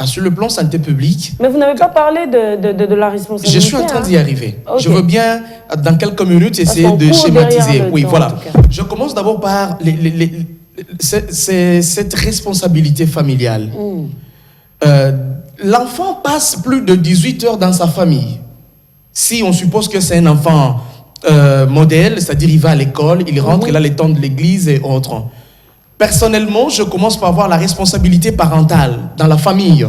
Sur le plan santé publique... Mais vous n'avez pas parlé de la responsabilité. Je suis en train d'y arriver. Okay. Je veux bien, dans quelques minutes, essayer de schématiser. Oui, temps, voilà. Je commence d'abord par cette responsabilité familiale. L'enfant passe plus de 18 heures dans sa famille. Si on suppose que c'est un enfant modèle, c'est-à-dire il va à l'école, il rentre, il a les temps de l'église et autres. Personnellement, je commence par voir la responsabilité parentale dans la famille.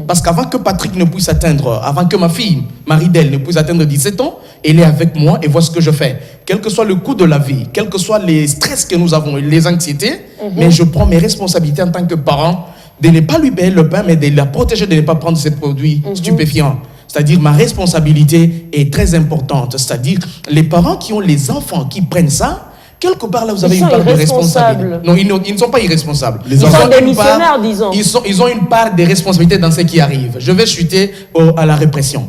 Parce qu'avant que Patrick ne puisse atteindre, avant que ma fille, Marie-Delle, ne puisse atteindre 17 ans, elle est avec moi et voit ce que je fais. Quel que soit le coût de la vie, quels que soient les stress que nous avons, les anxiétés, mais je prends mes responsabilités en tant que parent de ne pas lui payer le pain, mais de la protéger de ne pas prendre ces produits stupéfiants. C'est-à-dire, ma responsabilité est très importante. C'est-à-dire, les parents qui ont les enfants qui prennent ça, quelque part là, vous avez une part de responsabilité. Non, ils ne sont pas irresponsables. Ils sont des missionnaires, disons. Ils ont une part de responsabilité dans ce qui arrive. Je vais chuter à la répression.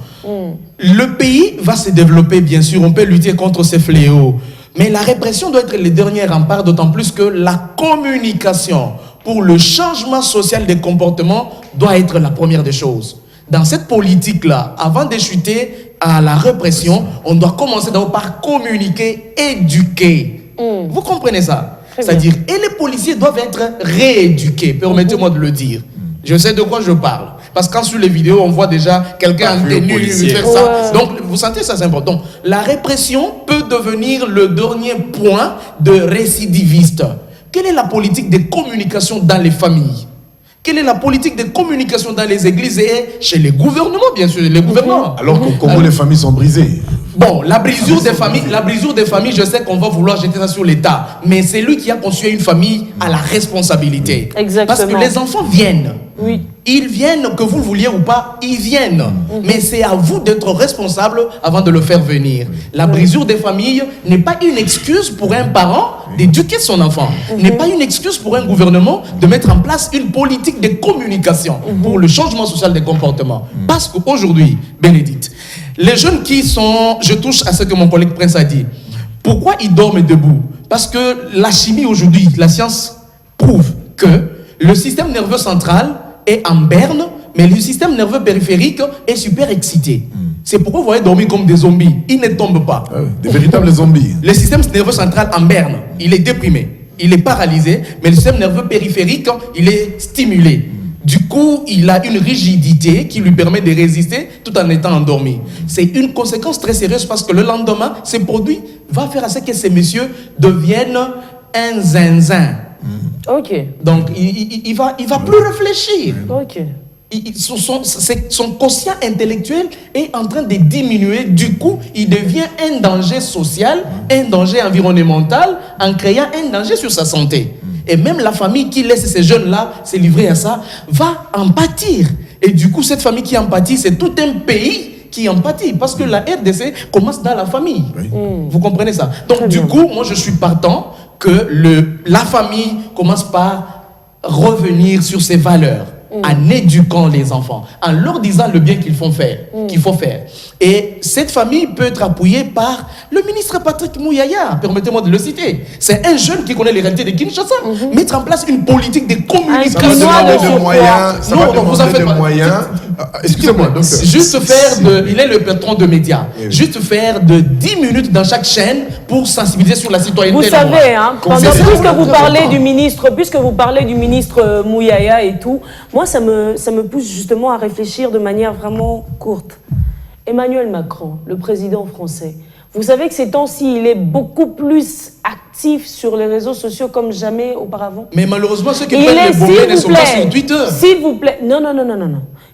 Le pays va se développer, bien sûr. On peut lutter contre ces fléaux. Mais la répression doit être le dernier rempart, d'autant plus que la communication pour le changement social des comportements doit être la première des choses. Dans cette politique-là, avant de chuter à la répression, on doit commencer d'abord par communiquer, éduquer. Vous comprenez ça? C'est-à-dire, et les policiers doivent être rééduqués, permettez-moi de le dire. Je sais de quoi je parle. Parce que quand sur les vidéos, on voit déjà quelqu'un en tenue faire ça. Donc, vous sentez ça, c'est important. Donc, la répression peut devenir le dernier point de récidiviste. Quelle est la politique de communication dans les familles? Quelle est la politique de communication dans les églises et chez les gouvernements, bien sûr, les gouvernements? Alors qu'au Congo, les familles sont brisées. Bon, la brisure des familles, je sais qu'on va vouloir jeter ça sur l'État, mais c'est lui qui a conçu une famille à la responsabilité. Exactement. Parce que les enfants viennent. Oui. Ils viennent, que vous le vouliez ou pas, ils viennent. Mais c'est à vous d'être responsable avant de le faire venir. La brisure des familles n'est pas une excuse pour un parent d'éduquer son enfant. N'est pas une excuse pour un gouvernement de mettre en place une politique de communication pour le changement social des comportements. Parce qu'aujourd'hui, Bénédicte, les jeunes qui sont... Je touche à ce que mon collègue Prince a dit. Pourquoi ils dorment debout? Parce que la chimie aujourd'hui, la science prouve que le système nerveux central est en berne, mais le système nerveux périphérique est super excité. C'est pourquoi vous voyez dormir comme des zombies. Ils ne tombent pas. Des véritables zombies. Le système nerveux central en berne, il est déprimé, il est paralysé, mais le système nerveux périphérique, il est stimulé. Du coup, il a une rigidité qui lui permet de résister tout en étant endormi. C'est une conséquence très sérieuse parce que le lendemain, ces produits vont faire à ce que ces messieurs deviennent un zinzin. Ok. Donc, il va plus réfléchir. Ok. Son quotient intellectuel est en train de diminuer. Du coup, il devient un danger social, un danger environnemental, en créant un danger sur sa santé. Et même la famille qui laisse ces jeunes-là se livrer à ça va en pâtir. Et du coup, cette famille qui en pâtit, c'est tout un pays qui en pâtit. Parce que la RDC commence dans la famille. Vous comprenez ça? Donc, du coup, moi, je suis partant que la famille commence par revenir sur ses valeurs, en éduquant les enfants, en leur disant le bien qu'il faut faire. Et cette famille peut être appuyée par le ministre Patrick Mouyaya, permettez-moi de le citer. C'est un jeune qui connaît les réalités de Kinshasa. Mettre en place une politique de communication. Ça va demander des moyens. Excusez-moi. Juste faire il est le patron de médias. Juste faire de 10 minutes dans chaque chaîne pour sensibiliser sur la citoyenneté. Vous savez, hein, puisque vous parlez du ministre Mouyaya et tout, moi ça me pousse justement à réfléchir de manière vraiment courte. Emmanuel Macron, le président français, vous savez que ces temps-ci, il est beaucoup plus actif sur les réseaux sociaux comme jamais auparavant. Mais malheureusement, ceux qui prennent les bombes ne sont pas sur Twitter. S'il vous plaît, non.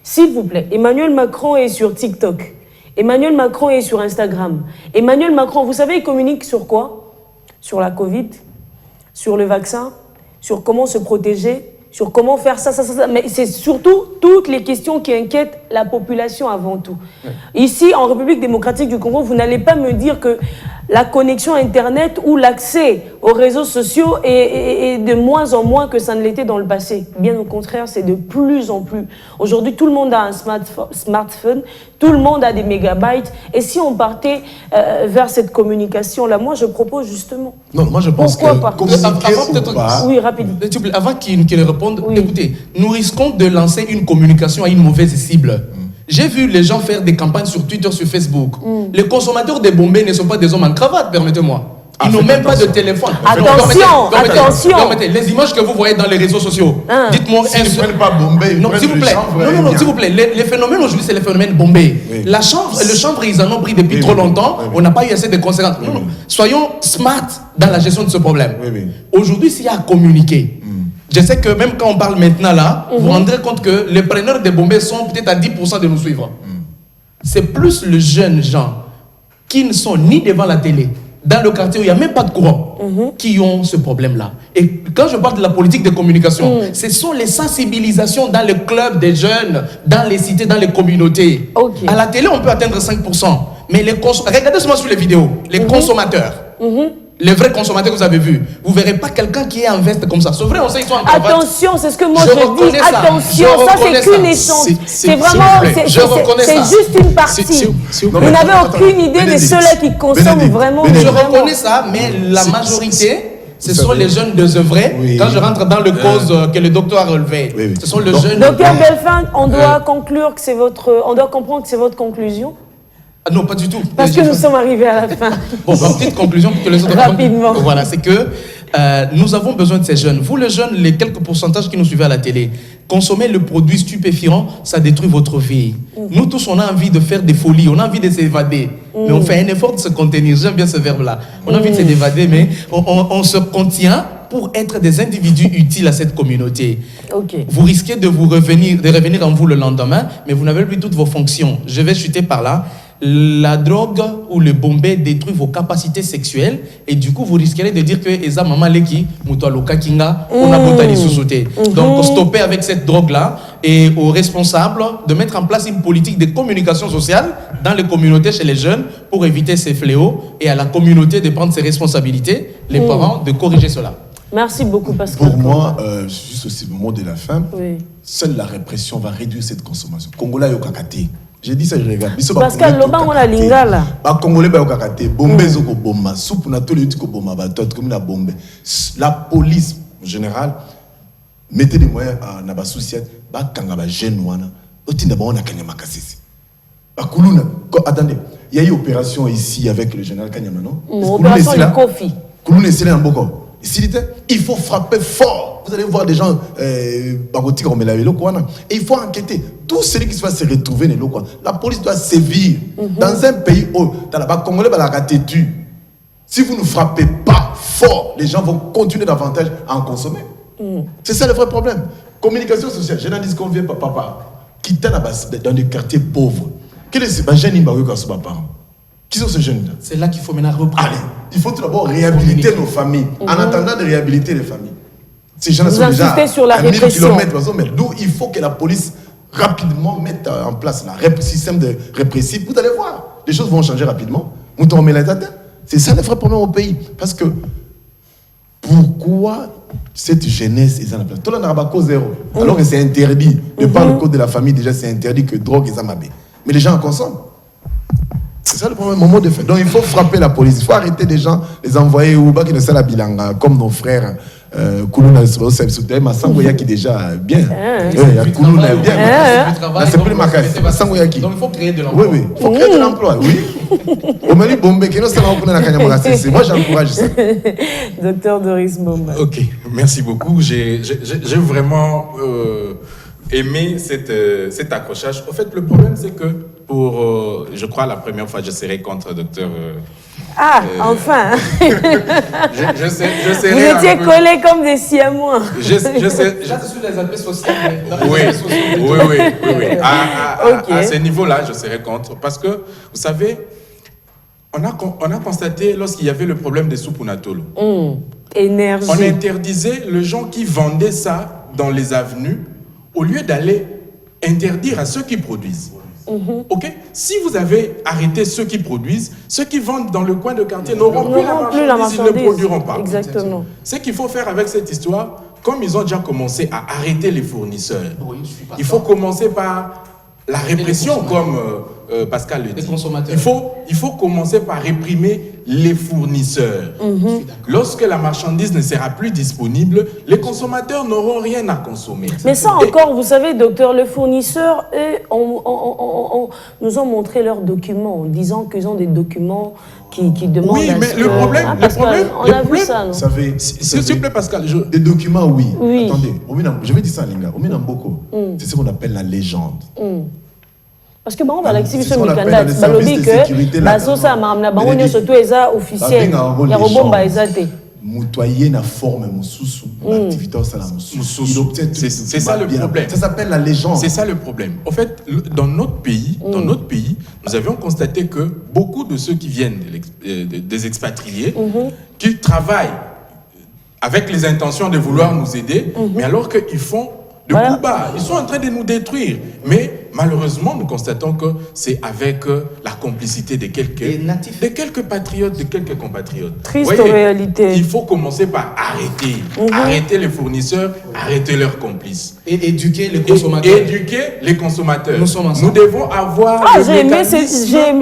S'il vous plaît, Emmanuel Macron est sur TikTok. Emmanuel Macron est sur Instagram. Emmanuel Macron, vous savez, il communique sur quoi? Sur la Covid, sur le vaccin, sur comment se protéger, sur comment faire ça. Mais c'est surtout toutes les questions qui inquiètent la population avant tout. Ouais. Ici, en République démocratique du Congo, vous n'allez pas me dire que la connexion Internet ou l'accès aux réseaux sociaux est de moins en moins que ça ne l'était dans le passé. Bien au contraire, c'est de plus en plus. Aujourd'hui, tout le monde a un smartphone, tout le monde a des mégabytes. Et si on partait vers cette communication-là, moi, je propose justement... Non, moi, je pense Oui, rapidement. Avant qu'il réponde, écoutez, nous risquons de lancer une communication à une mauvaise cible. J'ai vu les gens faire des campagnes sur Twitter, sur Facebook. Les consommateurs des Bombay ne sont pas des hommes en cravate, permettez-moi. Ils n'ont même pas de téléphone. Attention. Les images que vous voyez dans les réseaux sociaux, dites-moi... S'ils ne prennent pas Bombay, non, s'il vous plaît. Non, s'il vous plaît. Les phénomènes aujourd'hui, c'est les phénomènes Bombay. Oui. Le chanvre, ils en ont pris depuis trop longtemps. On n'a pas eu assez de conséquences. Non. Soyons smart dans la gestion de ce problème. Aujourd'hui, s'il y a à communiquer, je sais que même quand on parle maintenant là, vous vous rendrez compte que les preneurs de Bombay sont peut-être à 10% de nous suivre. C'est plus les jeunes gens qui ne sont ni devant la télé, dans le quartier où il n'y a même pas de courant, qui ont ce problème-là. Et quand je parle de la politique de communication, ce sont les sensibilisations dans les clubs des jeunes, dans les cités, dans les communautés. À la télé, on peut atteindre 5%. Mais regardez seulement sur les vidéos, les consommateurs. Les vrais consommateurs que vous avez vus, vous ne verrez pas quelqu'un qui est en veste comme ça. C'est vrai, on sait qu'ils sont en cravate. Attention, c'est ce que moi je dis. Attention, ça c'est qu'une échange. C'est vraiment, c'est juste une partie. Vous n'avez aucune idée de ceux-là qui consomment vraiment. Je reconnais ça, mais la majorité, ce sont les jeunes désœuvrés. Quand je rentre dans le cause que le docteur a relevé, ce sont les jeunes. Docteur Belfin, on doit conclure que c'est votre, on doit comprendre que c'est votre conclusion. Non, pas du tout. Parce que nous sommes arrivés à la fin. Bon, petite conclusion pour que les autres... Rapidement. Voilà, c'est que nous avons besoin de ces jeunes. Vous, les jeunes, les quelques pourcentages qui nous suivent à la télé, consommer le produit stupéfiant, ça détruit votre vie. Nous tous, on a envie de faire des folies, on a envie de s'évader. Mais on fait un effort de se contenir. J'aime bien ce verbe-là. On a envie de s'évader, mais on se contient pour être des individus utiles à cette communauté. Vous risquez de revenir en vous le lendemain, mais vous n'avez plus toutes vos fonctions. Je vais chuter par là. La drogue ou le Bombay détruit vos capacités sexuelles et du coup vous risquerez de dire que Eza Mama Leki Mutualoka Kinga on a botali sous-sauté. Donc stoppez avec cette drogue là et aux responsables de mettre en place une politique de communication sociale dans les communautés chez les jeunes pour éviter ces fléaux et à la communauté de prendre ses responsabilités, les parents de corriger cela. Merci beaucoup Pascal. Pour moi, juste aussi le mot de la fin, seule la répression va réduire cette consommation. Congolais au kakate. J'ai dit ça, je regarde. Pascal, Loba, on a lingala. Congolais, au kakate. Bombé, zoko bomba. Soupe, na tous les trucs bomba. Comme la bombe. La police, en général, mettez des moyens à Naba Souciette. Ba kangaba jeune wana. Otinda ba on a kanyama kasisi. Ba kuluna. Attendez, il y a eu une opération ici avec le général Kanyama, non? Opération de Kofi. Kuluna est en Boko. Il faut frapper fort. Vous allez voir des gens et il faut enquêter. Tout celui qui va se retrouver, la police doit sévir. Dans un pays où, dans la Congolais, si vous ne frappez pas fort, les gens vont continuer davantage à en consommer. C'est ça le vrai problème. Communication sociale, je n'en dis qu'on vient papa, qui est dans des quartiers pauvres. Quel est ce jeune qui sont ces jeunes-là? C'est là qu'il faut maintenant reprendre. Allez, il faut tout d'abord réhabiliter nos familles. En attendant de réhabiliter les familles. Ces gens-là sont déjà sur la à 1000 répression. km. Mais d'où il faut que la police rapidement mette en place le système de répressif. Vous allez voir, les choses vont changer rapidement. C'est ça le vrai problème au pays. Parce que pourquoi cette jeunesse est en place? Tout le monde n'a pas cause zéro. Alors que c'est interdit. De par le code de la famille, déjà c'est interdit que drogue est amabé. Mais les gens en consomment. C'est ça le premier moment de fait. Donc il faut frapper la police. Il faut arrêter des gens, les envoyer au bas qui ne savent la bilanga, comme nos frères. Koulouna Massangoya qui déjà bien. Koulouna est bien. C'est plus ma casse. Massangoyaki. Donc il faut créer de l'emploi. Oui, il faut créer de l'emploi. Oui. Au Mali Bombé, qui ne moi j'encourage ça. Docteur Doris Bomba. Ok, merci beaucoup. J'ai vraiment aimé cet accrochage. En fait, le problème, c'est que je crois, la première fois, je serai contre docteur. Enfin. je sais. Vous étiez collés comme des siamois. Je sais. Déjà, sur les aspects sociaux. Oui. À ce niveau-là, je serai contre. Parce que, vous savez, on a constaté, lorsqu'il y avait le problème des soupes Natolo, énergie. on interdisait les gens qui vendaient ça dans les avenues au lieu d'aller interdire à ceux qui produisent. Ok? Si vous avez arrêté ceux qui produisent, ceux qui vendent dans le coin de quartier n'auront plus la marchandise, ils ne produiront pas. Exactement. Ce qu'il faut faire avec cette histoire, comme ils ont déjà commencé à arrêter les fournisseurs, il faut commencer par la répression, comme Pascal le dit. Il faut commencer par réprimer les fournisseurs. Lorsque la marchandise ne sera plus disponible, les consommateurs n'auront rien à consommer. Mais ça encore, vous savez, docteur, les fournisseurs, eux, nous ont montré leurs documents en disant qu'ils ont des documents qui demandent. Oui, mais le problème, on a vu ça, non? S'il vous plaît, Pascal. Des documents, oui. Attendez, je vais dire ça, Linga. Au Minamboko, c'est ce qu'on appelle la légende. Parce que bon, Alexis Michel Mikanda, balobi que basosa amamna bango nyonso to eza officiel ya robomba ezate. Mutoyer na forme mususu, l'activité au salam mususu. C'est ça le problème. Ça s'appelle la légende. C'est ça le problème. En fait, dans notre pays, nous avions constaté que beaucoup de ceux qui viennent des expatriés, qui travaillent avec les intentions de vouloir nous aider, mais alors qu'ils font de coups bas, ils sont en train de nous détruire. Mais malheureusement, nous constatons que c'est avec la complicité de quelques patriotes, de quelques compatriotes. Triste réalité. Il faut commencer par arrêter les fournisseurs, arrêter leurs complices. Et éduquer les consommateurs. Nous devons avoir... Ah, j'ai aimé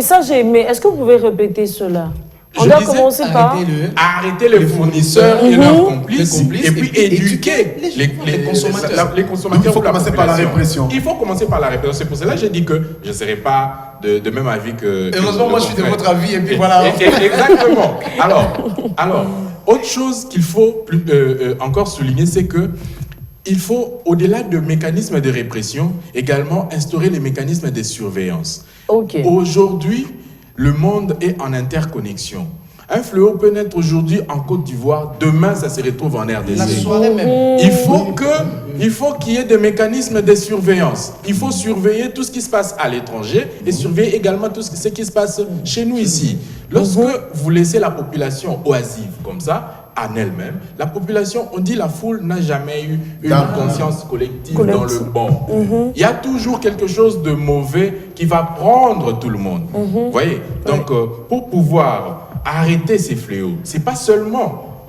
ça, j'ai aimé. Est-ce que vous pouvez répéter cela? On doit commencer par arrêter les fournisseurs et leurs complices, et puis éduquer les consommateurs. Il faut commencer par la répression. Il faut commencer par la répression. C'est pour cela que j'ai dit que je ne serai pas de même avis que... Heureusement, moi je suis de votre avis, et puis voilà. Exactement. Alors, autre chose qu'il faut encore souligner, c'est que il faut, au-delà de mécanismes de répression, également instaurer les mécanismes de surveillance. Aujourd'hui, le monde est en interconnexion. Un fléau peut naître aujourd'hui en Côte d'Ivoire, demain ça se retrouve en RDC. La soirée même. Il faut qu'il y ait des mécanismes de surveillance. Il faut surveiller tout ce qui se passe à l'étranger et surveiller également tout ce qui se passe chez nous ici. Lorsque vous laissez la population oisive comme ça, en elle-même, la population, on dit la foule n'a jamais eu une conscience collective dans le bon. Il y a toujours quelque chose de mauvais qui va prendre tout le monde. Vous voyez? Donc, pour pouvoir arrêter ces fléaux, c'est pas seulement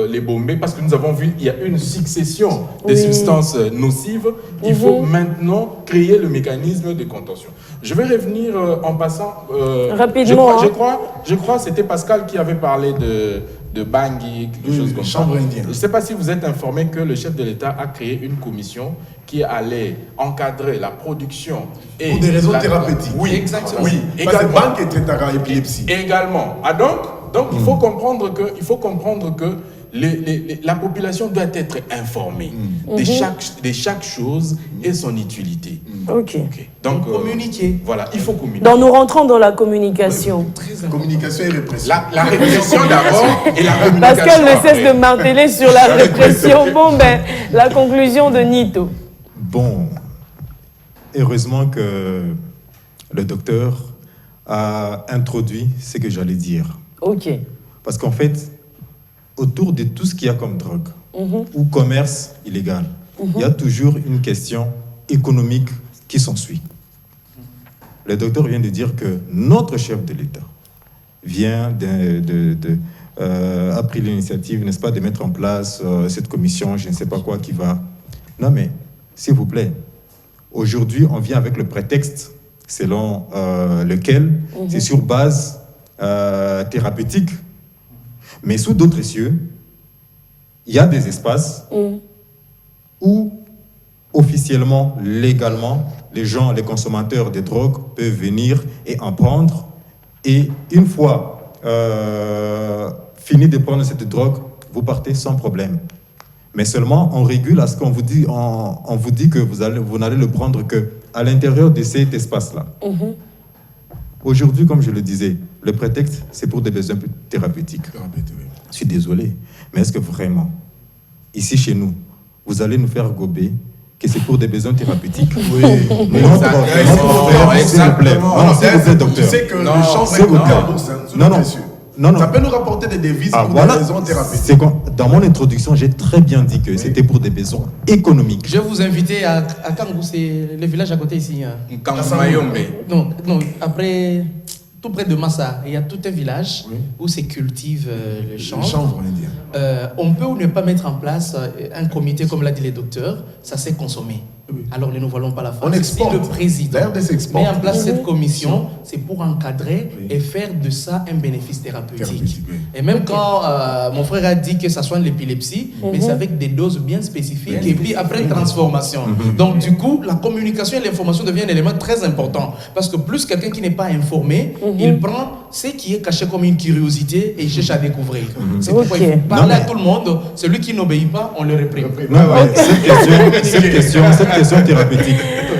les bombés, parce que nous avons vu il y a une succession de substances nocives. Il faut maintenant créer le mécanisme de contention. Je vais revenir en passant. Rapidement. Je crois que c'était Pascal qui avait parlé de Bangui, quelque chose comme ça. Je ne sais pas si vous êtes informé que le chef de l'État a créé une commission qui allait encadrer la production et pour des raisons thérapeutiques. Oui, exactement. Oui, parce que Bangui est traité à l'épilepsie. Également. Donc il faut comprendre que la population doit être informée de chaque chose et son utilité. Donc, communiquer. Voilà, il faut communiquer. Donc nous rentrons dans la communication. Communication et répression. La répression d'abord et la communication. Pascal ne cesse de marteler sur la répression. Bon, la conclusion de Nito. Bon, heureusement que le docteur a introduit ce que j'allais dire. Parce qu'en fait, autour de tout ce qu'il y a comme drogue ou commerce illégal, il y a toujours une question économique qui s'ensuit. Le docteur vient de dire que notre chef de l'État vient a pris l'initiative, n'est-ce pas, de mettre en place cette commission, je ne sais pas quoi, qui va... Non mais, s'il vous plaît, aujourd'hui, on vient avec le prétexte selon lequel c'est sur base thérapeutique. Mais sous d'autres cieux, il y a des espaces où, officiellement, légalement, les gens, les consommateurs de drogue peuvent venir et en prendre. Et une fois fini de prendre cette drogue, vous partez sans problème. Mais seulement, on régule à ce qu'on vous dit, on vous dit que vous n'allez le prendre qu'à l'intérieur de cet espace-là. Aujourd'hui, comme je le disais, le prétexte, c'est pour des besoins thérapeutiques. Je suis désolé, mais est-ce que vraiment, ici chez nous, vous allez nous faire gober que c'est pour des besoins thérapeutiques? Oui, s'il vous plaît, docteur. Tu sais que les gens c'est au bourse, non. Non. Ça peut nous rapporter des devises pour des raisons thérapeutiques. Dans mon introduction, j'ai très bien dit que c'était pour des besoins économiques. Je vais vous inviter à Kangou, c'est le village à côté ici. Non, après, tout près de Massa, il y a tout un village où se cultive le chanvre. Le chanvre, on dit. On peut ou ne pas mettre en place un comité, comme l'a dit les docteurs, ça s'est consommé. Alors ne nous voilons pas la face. On exporte. Si le président met en place cette commission, c'est pour encadrer et faire de ça un bénéfice thérapeutique. Et même quand mon frère a dit que ça soigne l'épilepsie, mais c'est avec des doses bien spécifiques et puis après transformation. Donc du coup, la communication et l'information devient un élément très important. Parce que plus quelqu'un qui n'est pas informé, il prend ce qui est caché comme une curiosité et il cherche à découvrir. C'est pourquoi il faut parler à tout le monde. Celui qui n'obéit pas, on le réprime. Cette question thérapeutique.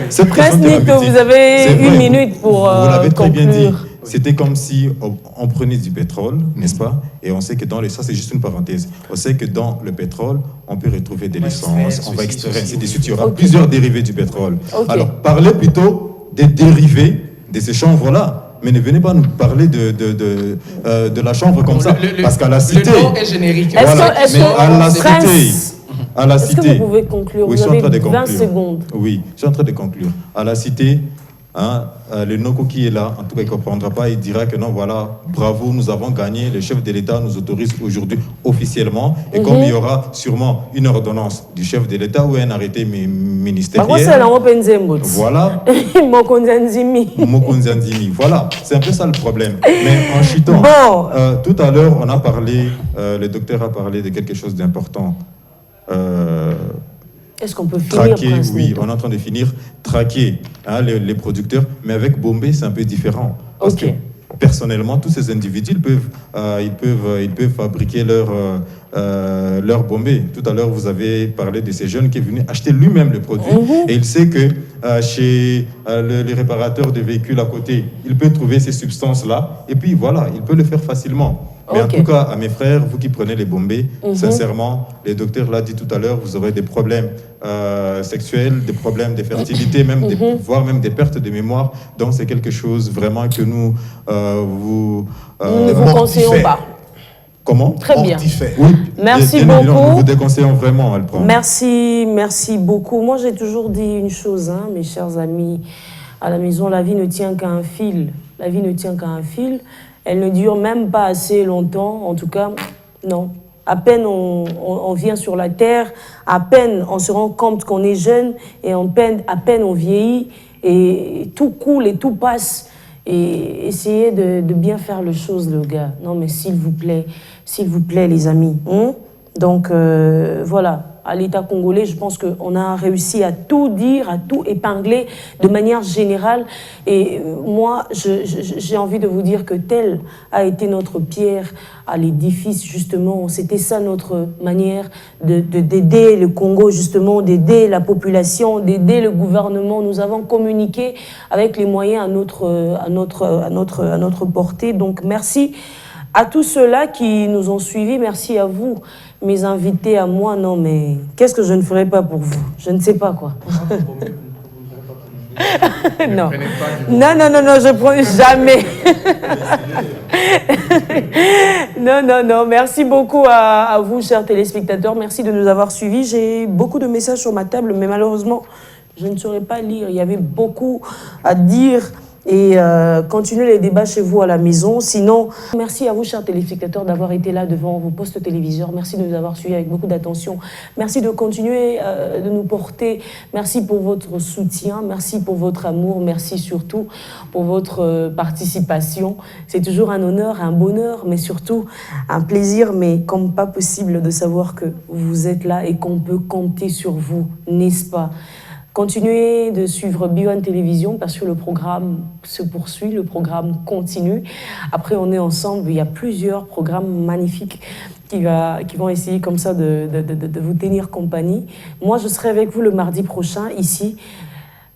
Vous avez une minute pour vous l'avez très bien dit. conclure. C'était comme si on prenait du pétrole, n'est-ce pas? Et on sait que ça c'est juste une parenthèse. On sait que dans le pétrole, on peut retrouver des essences, on va extraire, ainsi de suite. Il y aura plusieurs dérivés du pétrole. Alors, parlez plutôt des dérivés de ces chanvres-là. Mais ne venez pas nous parler de la chanvre comme ça. Parce qu'à la cité... Le nom est générique. À la cité, est-ce que vous pouvez conclure? Oui, vous avez 20 secondes. Oui, je suis en train de conclure. À la cité, le Noko qui est là, en tout cas, il ne comprendra pas, il dira que non, voilà, bravo, nous avons gagné, le chef de l'État nous autorise aujourd'hui officiellement, et comme il y aura sûrement une ordonnance du chef de l'État ou un arrêté ministériel. Voilà. Voilà, c'est un peu ça le problème. Mais en chutant, tout à l'heure, on a parlé, le docteur a parlé de quelque chose d'important. Est-ce qu'on peut finir? Traquer, oui, on est en train de finir. Traquer les producteurs, mais avec Bombay, c'est un peu différent. Parce que personnellement, tous ces individus, ils peuvent fabriquer leur Bombay. Tout à l'heure, vous avez parlé de ces jeunes qui est venu acheter lui-même le produit. Et il sait que chez les réparateurs de véhicules à côté, il peut trouver ces substances-là. Et puis voilà, il peut le faire facilement. Mais en tout cas, à mes frères, vous qui prenez les Bombay, sincèrement, les docteurs l'ont dit tout à l'heure, vous aurez des problèmes sexuels, des problèmes de fertilité, voire même des pertes de mémoire. Donc c'est quelque chose vraiment que nous vous conseillons pas. Comment? Très bien. Oui. Merci beaucoup. Nous vous déconseillons vraiment à le prendre. Merci beaucoup. Moi, j'ai toujours dit une chose, mes chers amis. À la maison, la vie ne tient qu'à un fil. La vie ne tient qu'à un fil. Elle ne dure même pas assez longtemps. En tout cas, non. À peine on vient sur la terre, à peine on se rend compte qu'on est jeune, et à peine on vieillit, et tout coule et tout passe. Et essayez de bien faire les choses, le gars. Non, mais s'il vous plaît, les amis. Donc, voilà. À l'État congolais, je pense qu'on a réussi à tout dire, à tout épingler de manière générale. Et moi, j'ai envie de vous dire que telle a été notre pierre à l'édifice, justement. C'était ça notre manière d'aider le Congo, justement, d'aider la population, d'aider le gouvernement. Nous avons communiqué avec les moyens à notre portée. Donc, merci à tous ceux-là qui nous ont suivis. Merci à vous, mes invités, à moi. Non, mais qu'est-ce que je ne ferais pas pour vous? Je ne sais pas quoi. Non, je prends jamais. Non, merci beaucoup à vous, chers téléspectateurs. Merci de nous avoir suivis. J'ai beaucoup de messages sur ma table, mais malheureusement, je ne saurais pas lire. Il y avait beaucoup à dire. Et continuez les débats chez vous à la maison. Sinon, merci à vous, chers téléspectateurs, d'avoir été là devant vos postes téléviseurs. Merci de nous avoir suivis avec beaucoup d'attention. Merci de continuer de nous porter. Merci pour votre soutien. Merci pour votre amour. Merci surtout pour votre participation. C'est toujours un honneur, un bonheur, mais surtout un plaisir, mais comme pas possible de savoir que vous êtes là et qu'on peut compter sur vous, n'est-ce pas? Continuez de suivre Bio1 Télévision parce que le programme se poursuit, le programme continue. Après, on est ensemble. Il y a plusieurs programmes magnifiques qui vont essayer comme ça de vous tenir compagnie. Moi, je serai avec vous le mardi prochain, ici,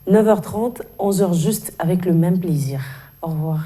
9h30, 11h juste, avec le même plaisir. Au revoir.